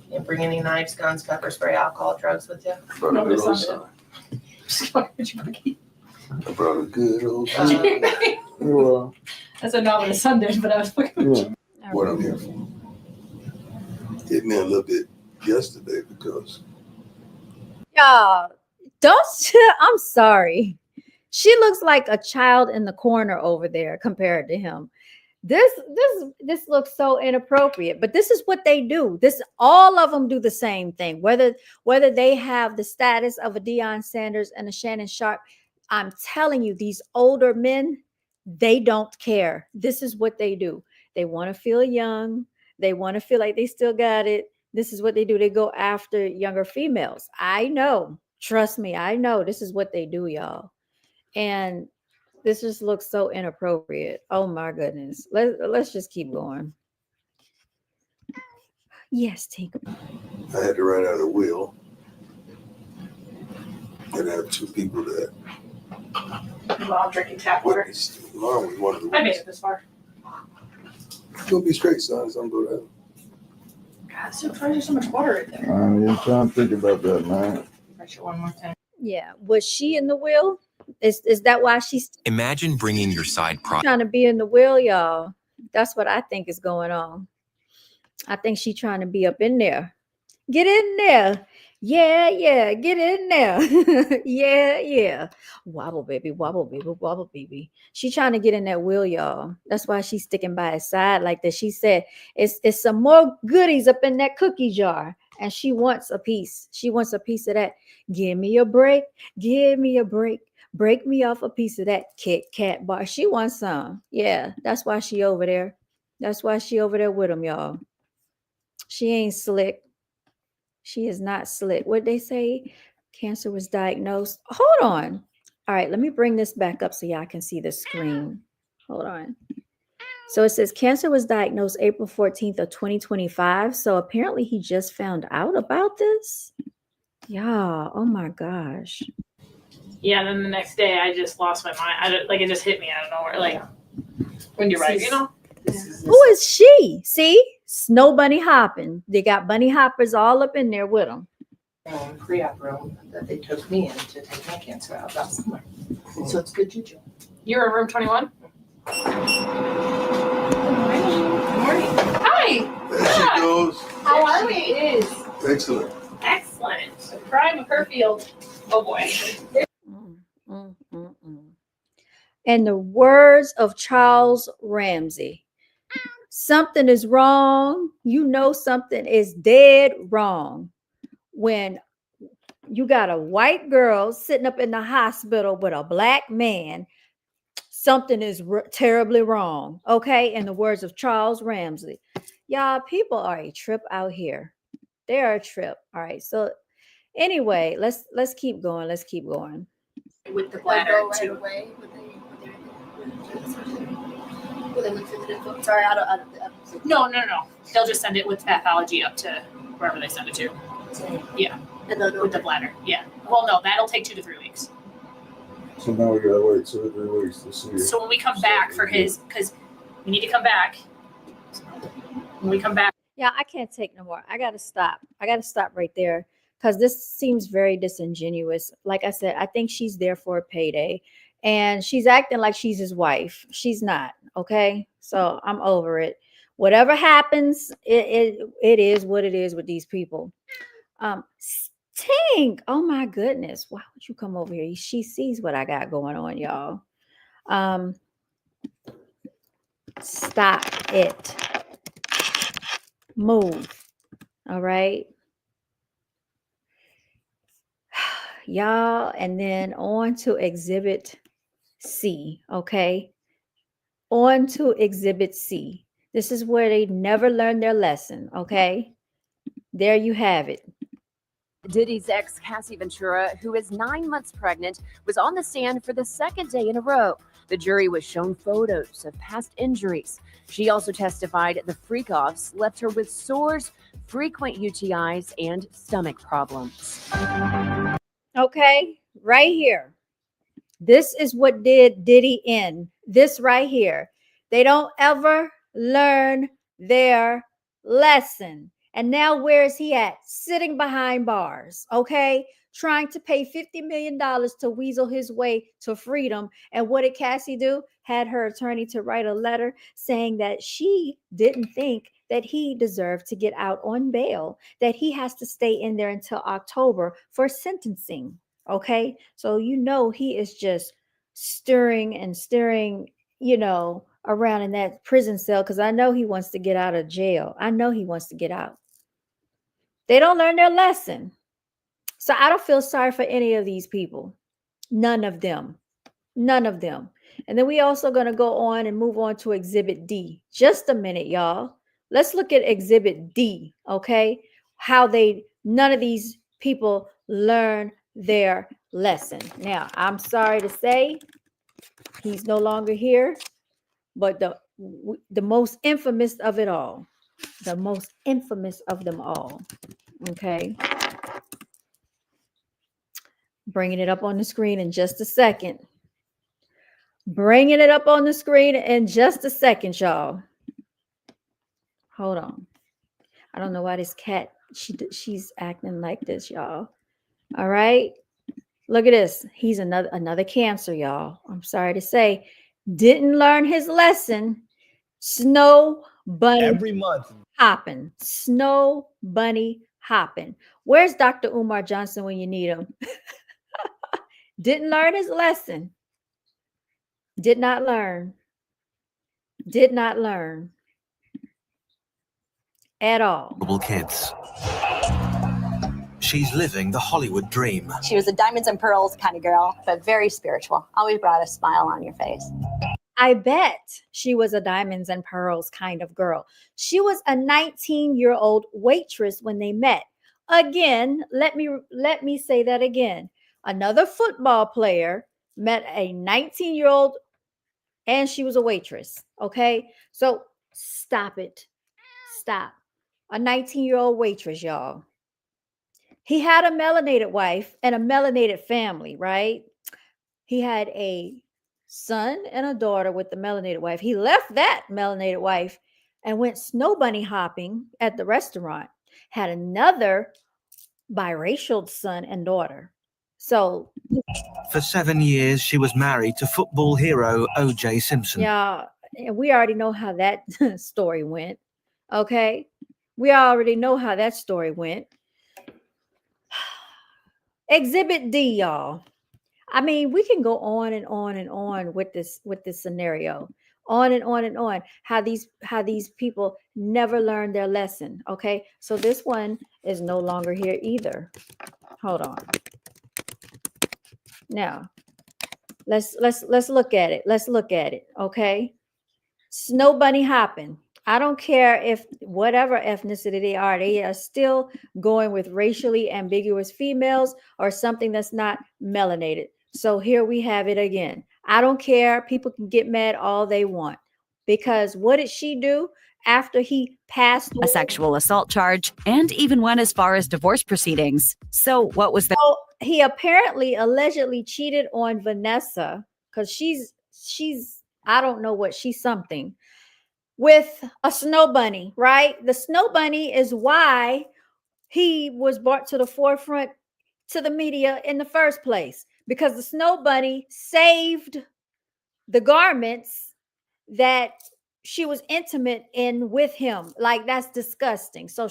You didn't bring any knives, guns, pepper spray, alcohol, drugs with you? Brought a good old sign. I brought a good old sign. Well, I said not what a son did, but I was looking. yeah. What I'm here for. Hit me a little bit yesterday because Y'all, I'm sorry. She looks like a child in the corner over there compared to him. This looks so inappropriate, but this is what they do. All of them do the same thing, whether they have the status of a Deion Sanders and a Shannon Sharpe. I'm telling you, these older men, they don't care. This is what they do. They want to feel young. They want to feel like they still got it. This is what they do. They go after younger females. I know. Trust me, I know. This is what they do, y'all. And this just looks so inappropriate. Oh my goodness. Let's just keep going. Yes, Tinker. I had to write out a will. And I have two people that While I'm drinking tap water. Mom was one of the I made ones. it this far. You'll be straight, son. So I'm going to God, so why is there so much water in there? I'm trying to think about that, man. Brush it one more time. Yeah. Was she in the will? Is that why she's Imagine bringing your side project. trying to be in the will, y'all? That's what I think is going on. I think she's trying to be up in there. Get in there. Yeah, yeah. Get in there. Yeah, yeah. Wobble, baby. Wobble, baby. Wobble, baby. She's trying to get in that will, y'all. That's why she's sticking by his side like that. She said, it's some more goodies up in that cookie jar. And she wants a piece. She wants a piece of that. Give me a break. Give me a break. Break me off a piece of that Kit Kat bar. She wants some. Yeah, that's why she over there. That's why she over there with him, y'all. She ain't slick. She is not slick. What they say? Cancer was diagnosed. Hold on. All right, let me bring this back up so y'all can see the screen. Hold on. So it says cancer was diagnosed April 14th of 2025. So apparently he just found out about this. Yeah. Oh my gosh. Yeah, and then the next day I just lost my mind. It just hit me out of nowhere. Like when you're right, you know? Who is she? See? Snow bunny hopping. They got bunny hoppers all up in there with them. Pre-op room that they took me in to take my cancer out last summer. So it's good juju. You're in room 21? Good morning. Hi. There she goes. How are we? It is. Excellent. Excellent. Brian McCurfield. Oh boy. In the words of Charles Ramsey, something is wrong. You know something is dead wrong when you got a white girl sitting up in the hospital with a black man. Something is terribly wrong. Okay. In the words of Charles Ramsey, y'all, people are a trip out here. They are a trip. All right. So anyway, let's keep going. Let's keep going. With the bladder Right away. Would they look through the info? Sorry, I don't. No. They'll just send it with pathology up to wherever they send it to. Yeah. And they'll go with the bladder. Yeah. Well, no, that'll take 2 to 3 weeks. So now we gotta wait 2 or 3 weeks to see. So when we come back for his, because we need to come back. When we come back. Yeah, I can't take no more. I got to stop. I got to stop right there because this seems very disingenuous. Like I said, I think she's there for a payday and she's acting like she's his wife. She's not. Okay. So I'm over it. Whatever happens, it is what it is with these people. Tink. Oh my goodness. Why would you come over here? She sees what I got going on, y'all. Stop it. Move. All right. Y'all, and then on to exhibit C. Okay. On to exhibit C. This is where they never learn their lesson. Okay. There you have it. Diddy's ex, Cassie Ventura, who is 9 months pregnant, was on the stand for the 2nd day in a row. The jury was shown photos of past injuries. She also testified the freak-offs left her with sores, frequent UTIs, and stomach problems. Okay, right here. This is what did Diddy in. This right here. They don't ever learn their lesson. And now where is he at? Sitting behind bars, okay? Trying to pay $50 million to weasel his way to freedom. And what did Cassie do? Had her attorney to write a letter saying that she didn't think that he deserved to get out on bail, that he has to stay in there until October for sentencing, okay? So you know he is just stirring and stirring, you know, around in that prison cell because I know he wants to get out of jail. I know he wants to get out. They don't learn their lesson. So I don't feel sorry for any of these people. None of them. None of them. And then we also going to go on and move on to exhibit D. Just a minute, y'all. Let's look at exhibit D, okay? How none of these people learn their lesson. Now, I'm sorry to say he's no longer here, but the most infamous of it all, the most infamous of them all, okay? Bringing it up on the screen in just a second. Bringing it up on the screen in just a second, y'all. Hold on. I don't know why this cat, she's acting like this, y'all. All right. Look at this. He's another cancer, y'all. I'm sorry to say. Didn't learn his lesson. Snow bunny every month. Hopping. Snow bunny hopping. Where's Dr. Umar Johnson when you need him? Didn't learn his lesson. Did not learn. Did not learn. At all. Kids. She's living the Hollywood dream. She was a diamonds and pearls kind of girl, but very spiritual. Always brought a smile on your face. I bet she was a diamonds and pearls kind of girl. She was a 19-year-old waitress when they met. Again, let me say that again. Another football player met a 19-year-old and she was a waitress. Okay. So stop it. Stop. A 19-year-old waitress, y'all. He had a melanated wife and a melanated family, right? He had a son and a daughter with the melanated wife. He left that melanated wife and went snow bunny hopping at the restaurant. Had another biracial son and daughter. So For 7 years, she was married to football hero O.J. Simpson. yeah, we already know how that story went. Okay, we already know how that story went. Exhibit D, y'all. I mean, we can go on and on and on with this scenario, on and on and on. How these people never learned their lesson. Okay, so this one is no longer here either. Hold on. Now, let's look at it. Let's look at it. Okay, snow bunny hopping. I don't care if whatever ethnicity they are still going with racially ambiguous females or something that's not melanated. So here we have it again. I don't care. People can get mad all they want, because what did she do after he passed a sexual assault charge, and even went as far as divorce proceedings. So what was that? So he apparently allegedly cheated on Vanessa, because she's I don't know what, she's something, with a snow bunny, right? The snow bunny is why he was brought to the forefront to the media in the first place, because the snow bunny saved the garments that she was intimate in with him. Like, that's disgusting. So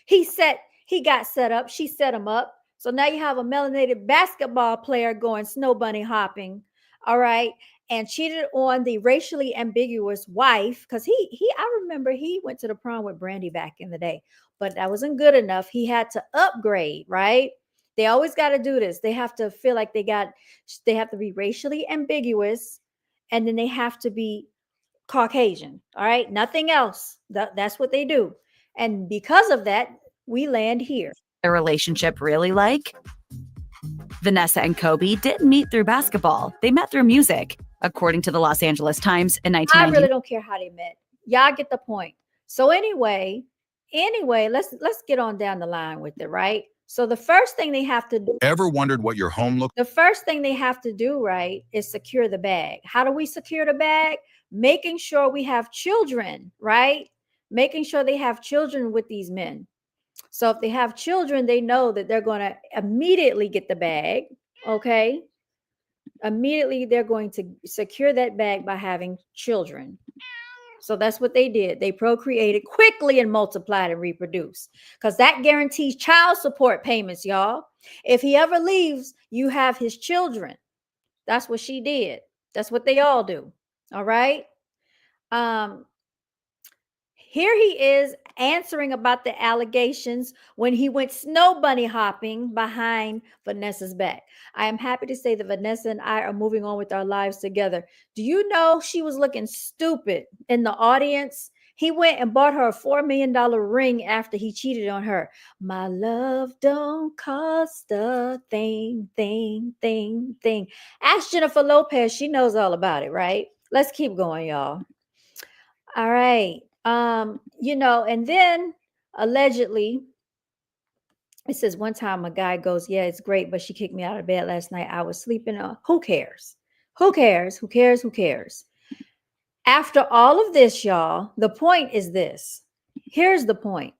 he got set up, she set him up. So now you have a melanated basketball player going snow bunny hopping, all right, and cheated on the racially ambiguous wife, because I remember he went to the prom with Brandy back in the day, but that wasn't good enough. He had to upgrade, right? They always got to do this. They have to feel like they have to be racially ambiguous, and then they have to be Caucasian, all right? Nothing else. That's what they do. And because of that, we land here. Their relationship really like? Vanessa and Kobe didn't meet through basketball. They met through music. According to the Los Angeles Times in 1990. I really don't care how they met. Y'all get the point. So anyway, let's get on down the line with it, right? So the first thing they have to do. Ever wondered what your home looked? The first thing they have to do, right, is secure the bag. How do we secure the bag? Making sure we have children, right? Making sure they have children with these men. So if they have children, they know that they're going to immediately get the bag, okay? Immediately, they're going to secure that bag by having children. So that's what they did. They procreated quickly and multiplied and reproduced, because that guarantees child support payments, y'all. If he ever leaves, you have his children. That's what she did. That's what they all do. All right. Here he is answering about the allegations when he went snow bunny hopping behind Vanessa's back. I am happy to say that Vanessa and I are moving on with our lives together. Do you know she was looking stupid in the audience? He went and bought her a $4 million ring after he cheated on her. My love don't cost a thing. Ask Jennifer Lopez. She knows all about it, right? Let's keep going, y'all. All right. And then allegedly, it says one time a guy goes, yeah, it's great, but she kicked me out of bed last night. I was sleeping. Who cares? Who cares? Who cares? Who cares? After all of this, y'all, the point is this. Here's the point.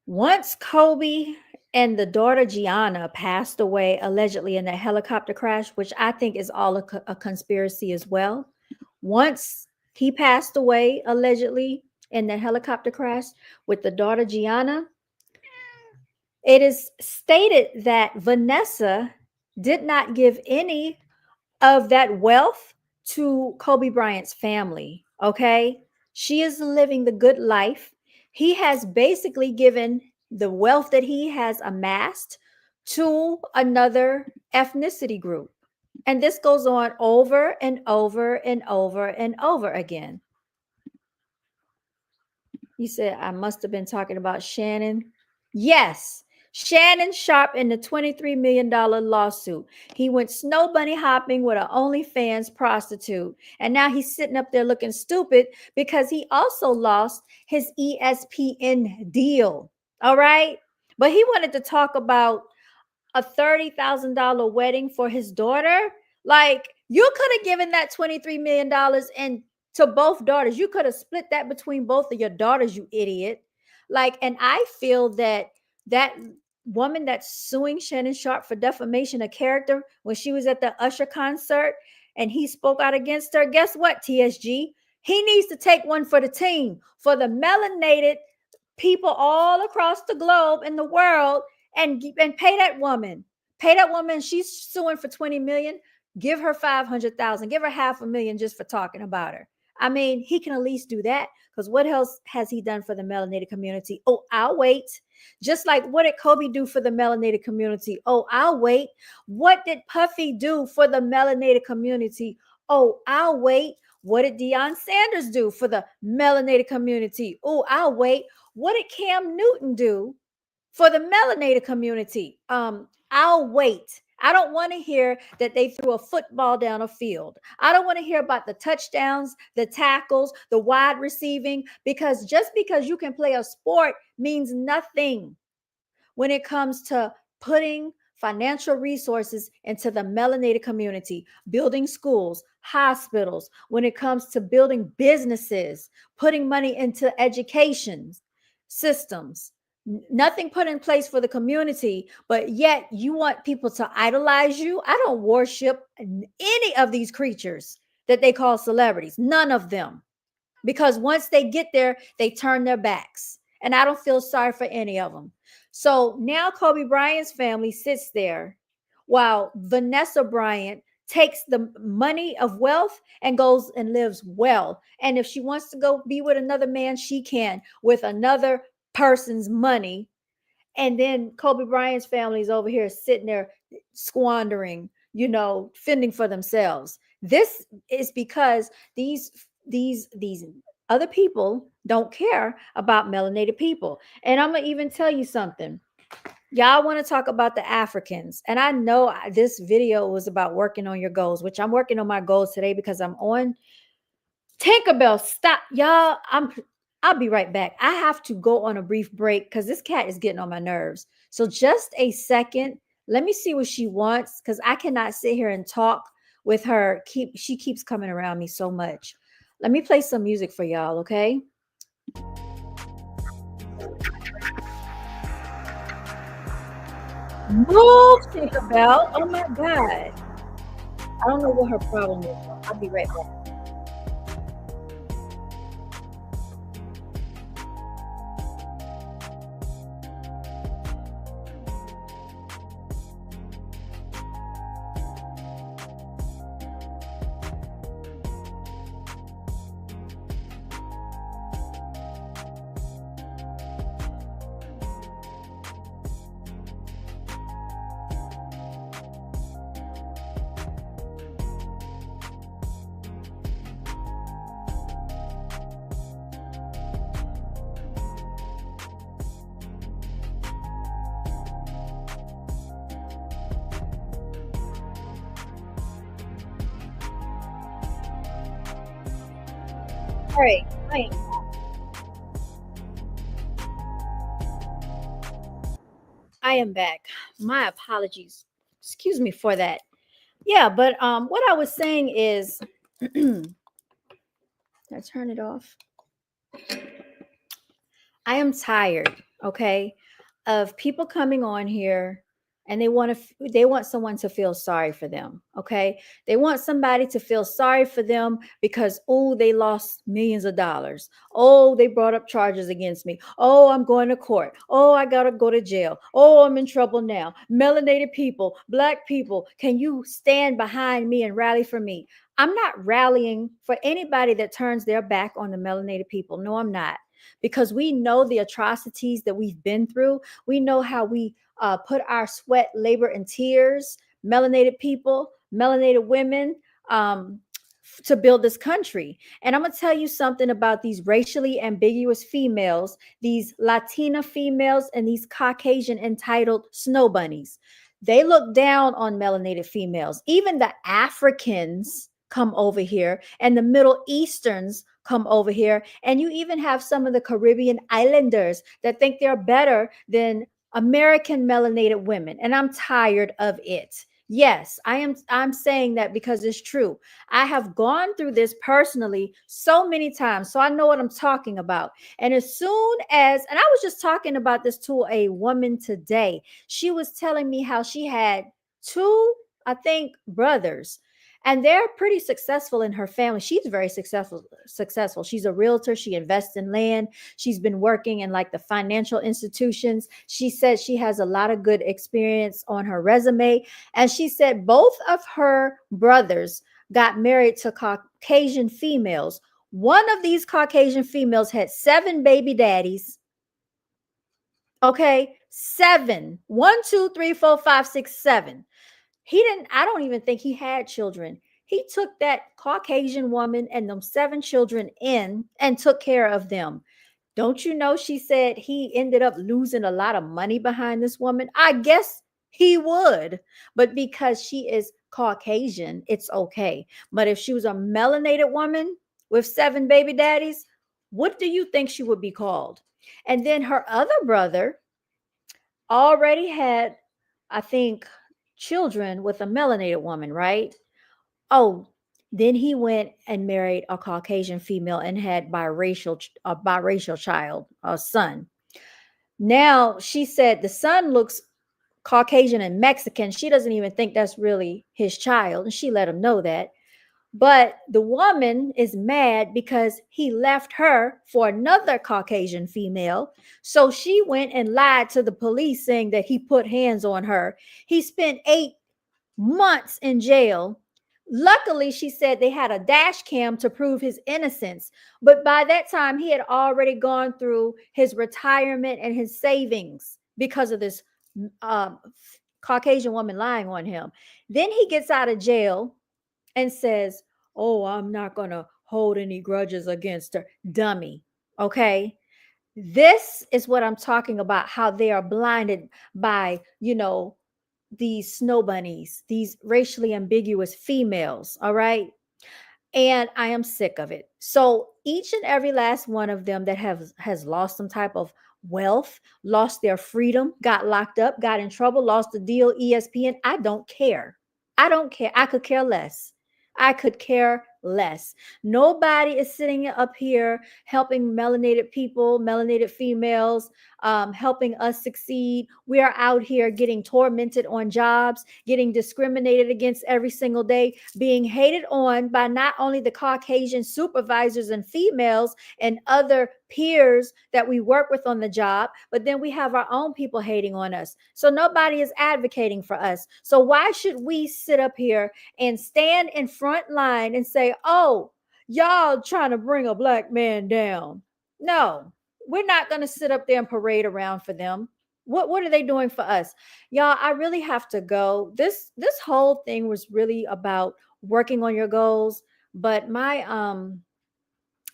Once Kobe and the daughter Gianna passed away allegedly in a helicopter crash, which I think is all a conspiracy as well. Once he passed away allegedly in the helicopter crash with the daughter Gianna, it is stated that Vanessa did not give any of that wealth to Kobe Bryant's family. Okay. She is living the good life. He has basically given the wealth that he has amassed to another ethnicity group. And this goes on over and over and over and over again. You said I must have been talking about Shannon. Yes. Shannon Sharpe in the $23 million lawsuit. He went snow bunny hopping with an OnlyFans prostitute. And now he's sitting up there looking stupid because he also lost his ESPN deal. All right. But he wanted to talk about a $30,000 wedding for his daughter. Like, you could have given that $23 million and to both daughters. You could have split that between both of your daughters, you idiot. Like, and I feel that that woman that's suing Shannon Sharpe for defamation of character when she was at the Usher concert and he spoke out against her, guess what, TSG? He needs to take one for the team, for the melanated people all across the globe and the world, and pay that woman. Pay that woman. She's suing for 20 million. Give her 500,000. Give her $500,000 just for talking about her. I mean, he can at least do that, because what else has he done for the melanated community? Oh, I'll wait. Just like, what did Kobe do for the melanated community? Oh, I'll wait. What did Puffy do for the melanated community? Oh, I'll wait. What did Deion Sanders do for the melanated community? Oh, I'll wait. What did Cam Newton do for the melanated community? I'll wait. I don't want to hear that they threw a football down a field. I don't want to hear about the touchdowns, the tackles, the wide receiving, because just because you can play a sport means nothing when it comes to putting financial resources into the melanated community, building schools, hospitals, when it comes to building businesses, putting money into education systems. Nothing put in place for the community, but yet you want people to idolize you. I don't worship any of these creatures that they call celebrities, none of them, because once they get there, they turn their backs, and I don't feel sorry for any of them. So now Kobe Bryant's family sits there while Vanessa Bryant takes the money of wealth and goes and lives well. And if she wants to go be with another man, she can, with another person's money. And then Kobe Bryant's family is over here sitting there squandering, fending for themselves. This is because these other people don't care about melanated people. And I'm gonna even tell you something. Y'all want to talk about the Africans, and I know this video was about working on your goals, which I'm working on my goals today because I'm on Tinkerbell. Stop, y'all. I'll be right back. I have to go on a brief break because this cat is getting on my nerves. So just a second. Let me see what she wants, because I cannot sit here and talk with her. She keeps coming around me so much. Let me play some music for y'all, okay? Move, Tinkerbell. Oh my God. I don't know what her problem is. I'll be right back. All right, I am back. My apologies. Excuse me for that. Yeah, but what I was saying is, I turn it off. I am tired, okay, of people coming on here and they want someone to feel sorry for them, okay? They want somebody to feel sorry for them because, oh, they lost millions of dollars. Oh, they brought up charges against me. Oh, I'm going to court. Oh, I got to go to jail. Oh, I'm in trouble now. Melanated people, Black people, can you stand behind me and rally for me? I'm not rallying for anybody that turns their back on the melanated people. No, I'm not. Because we know the atrocities that we've been through. We know how we put our sweat, labor, and tears, melanated people, melanated women, to build this country. And I'm going to tell you something about these racially ambiguous females, these Latina females, and these Caucasian entitled snow bunnies. They look down on melanated females. Even the Africans come over here, and the Middle Easterns come over here, and you even have some of the Caribbean islanders that think they're better than American melanated women. And I'm tired of it. Yes, I'm saying that because it's true. I have gone through this personally so many times, so I know what I'm talking about. And as soon as, and I was just talking about this to a woman today. She was telling me how she had two, I think, brothers, and they're pretty successful in her family. She's very successful. She's a realtor. She invests in land. She's been working in like the financial institutions. She said she has a lot of good experience on her resume. And she said both of her brothers got married to Caucasian females. One of these Caucasian females had 7 baby daddies. Okay, 7. 1, 2, 3, 4, 5, 6, 7. I don't even think he had children. He took that Caucasian woman and them 7 children in and took care of them. Don't you know, she said he ended up losing a lot of money behind this woman. I guess he would, but because she is Caucasian, it's okay. But if she was a melanated woman with 7 baby daddies, what do you think she would be called? And then her other brother already had, I think, children with a melanated woman, right? Oh, then he went and married a Caucasian female and had a biracial child, a son. Now she said the son looks Caucasian and Mexican. She doesn't even think that's really his child, and she let him know that. But the woman is mad because he left her for another Caucasian female. So she went and lied to the police saying that he put hands on her. He spent 8 months in jail. Luckily, she said they had a dash cam to prove his innocence. But by that time, he had already gone through his retirement and his savings because of this Caucasian woman lying on him. Then he gets out of jail and says, "Oh, I'm not going to hold any grudges against her." Dummy. Okay. This is what I'm talking about, how they are blinded by, these snow bunnies, these racially ambiguous females. All right. And I am sick of it. So each and every last one of them that has lost some type of wealth, lost their freedom, got locked up, got in trouble, lost the deal, ESPN, I don't care. I don't care. I could care less. I could care less. Nobody is sitting up here helping melanated people, melanated females, helping us succeed. We are out here getting tormented on jobs, getting discriminated against every single day, being hated on by not only the Caucasian supervisors and females and other peers that we work with on the job, but then we have our own people hating on us. So nobody is advocating for us. So why should we sit up here and stand in front line and say, "Oh, y'all trying to bring a black man down"? No, we're not going to sit up there and parade around for them. What are they doing for us? Y'all, I really have to go. This whole thing was really about working on your goals, but my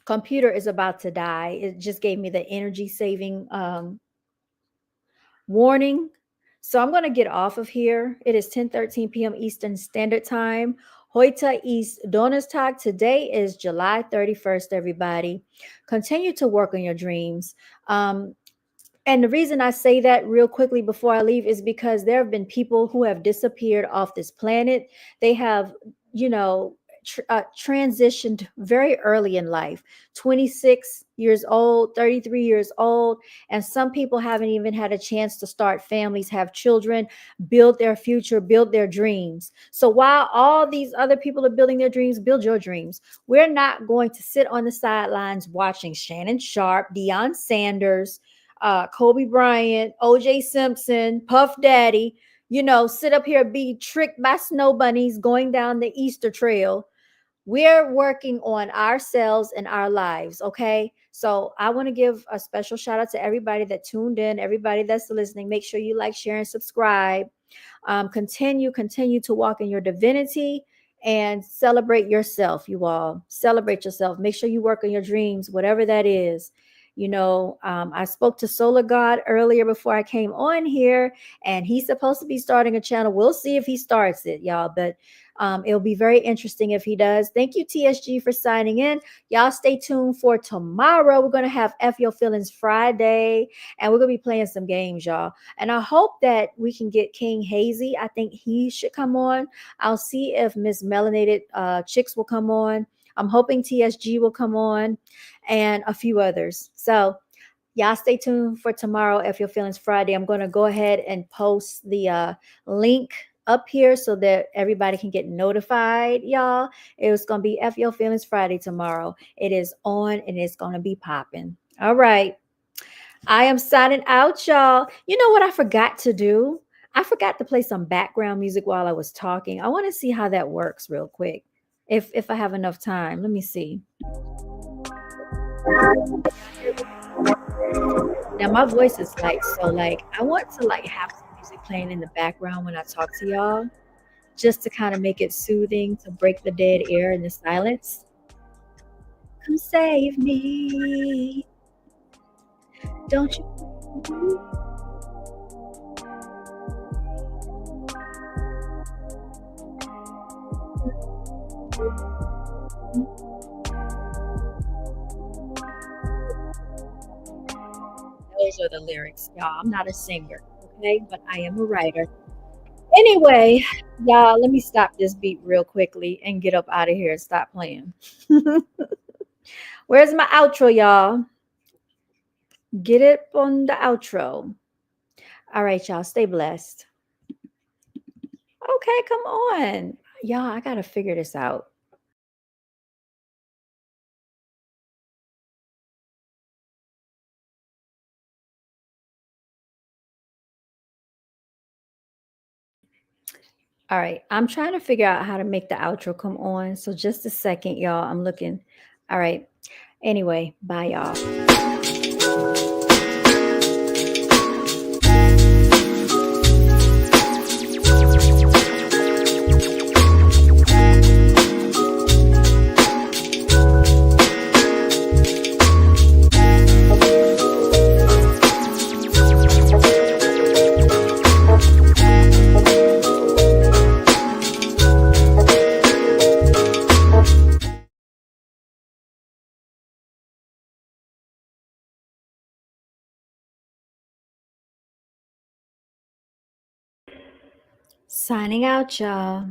computer is about to die. It just gave me the energy saving warning. So I'm going to get off of here. It is 10:13 p.m. Eastern Standard Time. Heute ist Donnerstag. Today is July 31st, everybody. Continue to work on your dreams. And the reason I say that real quickly before I leave is because there have been people who have disappeared off this planet. They have, transitioned very early in life, 26 years old, 33 years old. And some people haven't even had a chance to start families, have children, build their future, build their dreams. So while all these other people are building their dreams, build your dreams. We're not going to sit on the sidelines watching Shannon Sharpe, Deion Sanders, Kobe Bryant, OJ Simpson, Puff Daddy, sit up here, be tricked by snow bunnies going down the Easter trail. We're working on ourselves and our lives. Okay. So I want to give a special shout out to everybody that tuned in, everybody that's listening. Make sure you like, share, and subscribe. Continue to walk in your divinity and celebrate yourself. You all celebrate yourself. Make sure you work on your dreams, whatever that is. I spoke to Solar God earlier before I came on here, and he's supposed to be starting a channel. We'll see if he starts it, y'all, but it'll be very interesting if he does. Thank you, TSG, for signing in. Y'all stay tuned for tomorrow. We're going to have F Your Feelings Friday, and we're going to be playing some games, y'all. And I hope that we can get King Hazy. I think he should come on. I'll see if Miss Melanated Chicks will come on. I'm hoping TSG will come on, and a few others. So y'all stay tuned for tomorrow, F Your Feelings Friday. I'm going to go ahead and post the link up here so that everybody can get notified, y'all. It's going to be F Your Feelings Friday tomorrow. It is on and it's going to be popping. All right. I am signing out, y'all. You know what I forgot to do? I forgot to play some background music while I was talking. I want to see how that works real quick. If I have enough time. Let me see. Now my voice is so I want to have some music playing in the background when I talk to y'all, just to kind of make it soothing, to break the dead air and the silence. Come save me. Don't you? Those are the lyrics, y'all. I'm not a singer, okay? But I am a writer. Anyway, y'all, let me stop this beat real quickly and get up out of here and stop playing. Where's my outro, y'all? Get it on the outro. All right, y'all, stay blessed. Okay, come on. Y'all, I got to figure this out. All right, I'm trying to figure out how to make the outro come on. So just a second, y'all. I'm looking. All right. Anyway, bye, y'all. Signing out, y'all.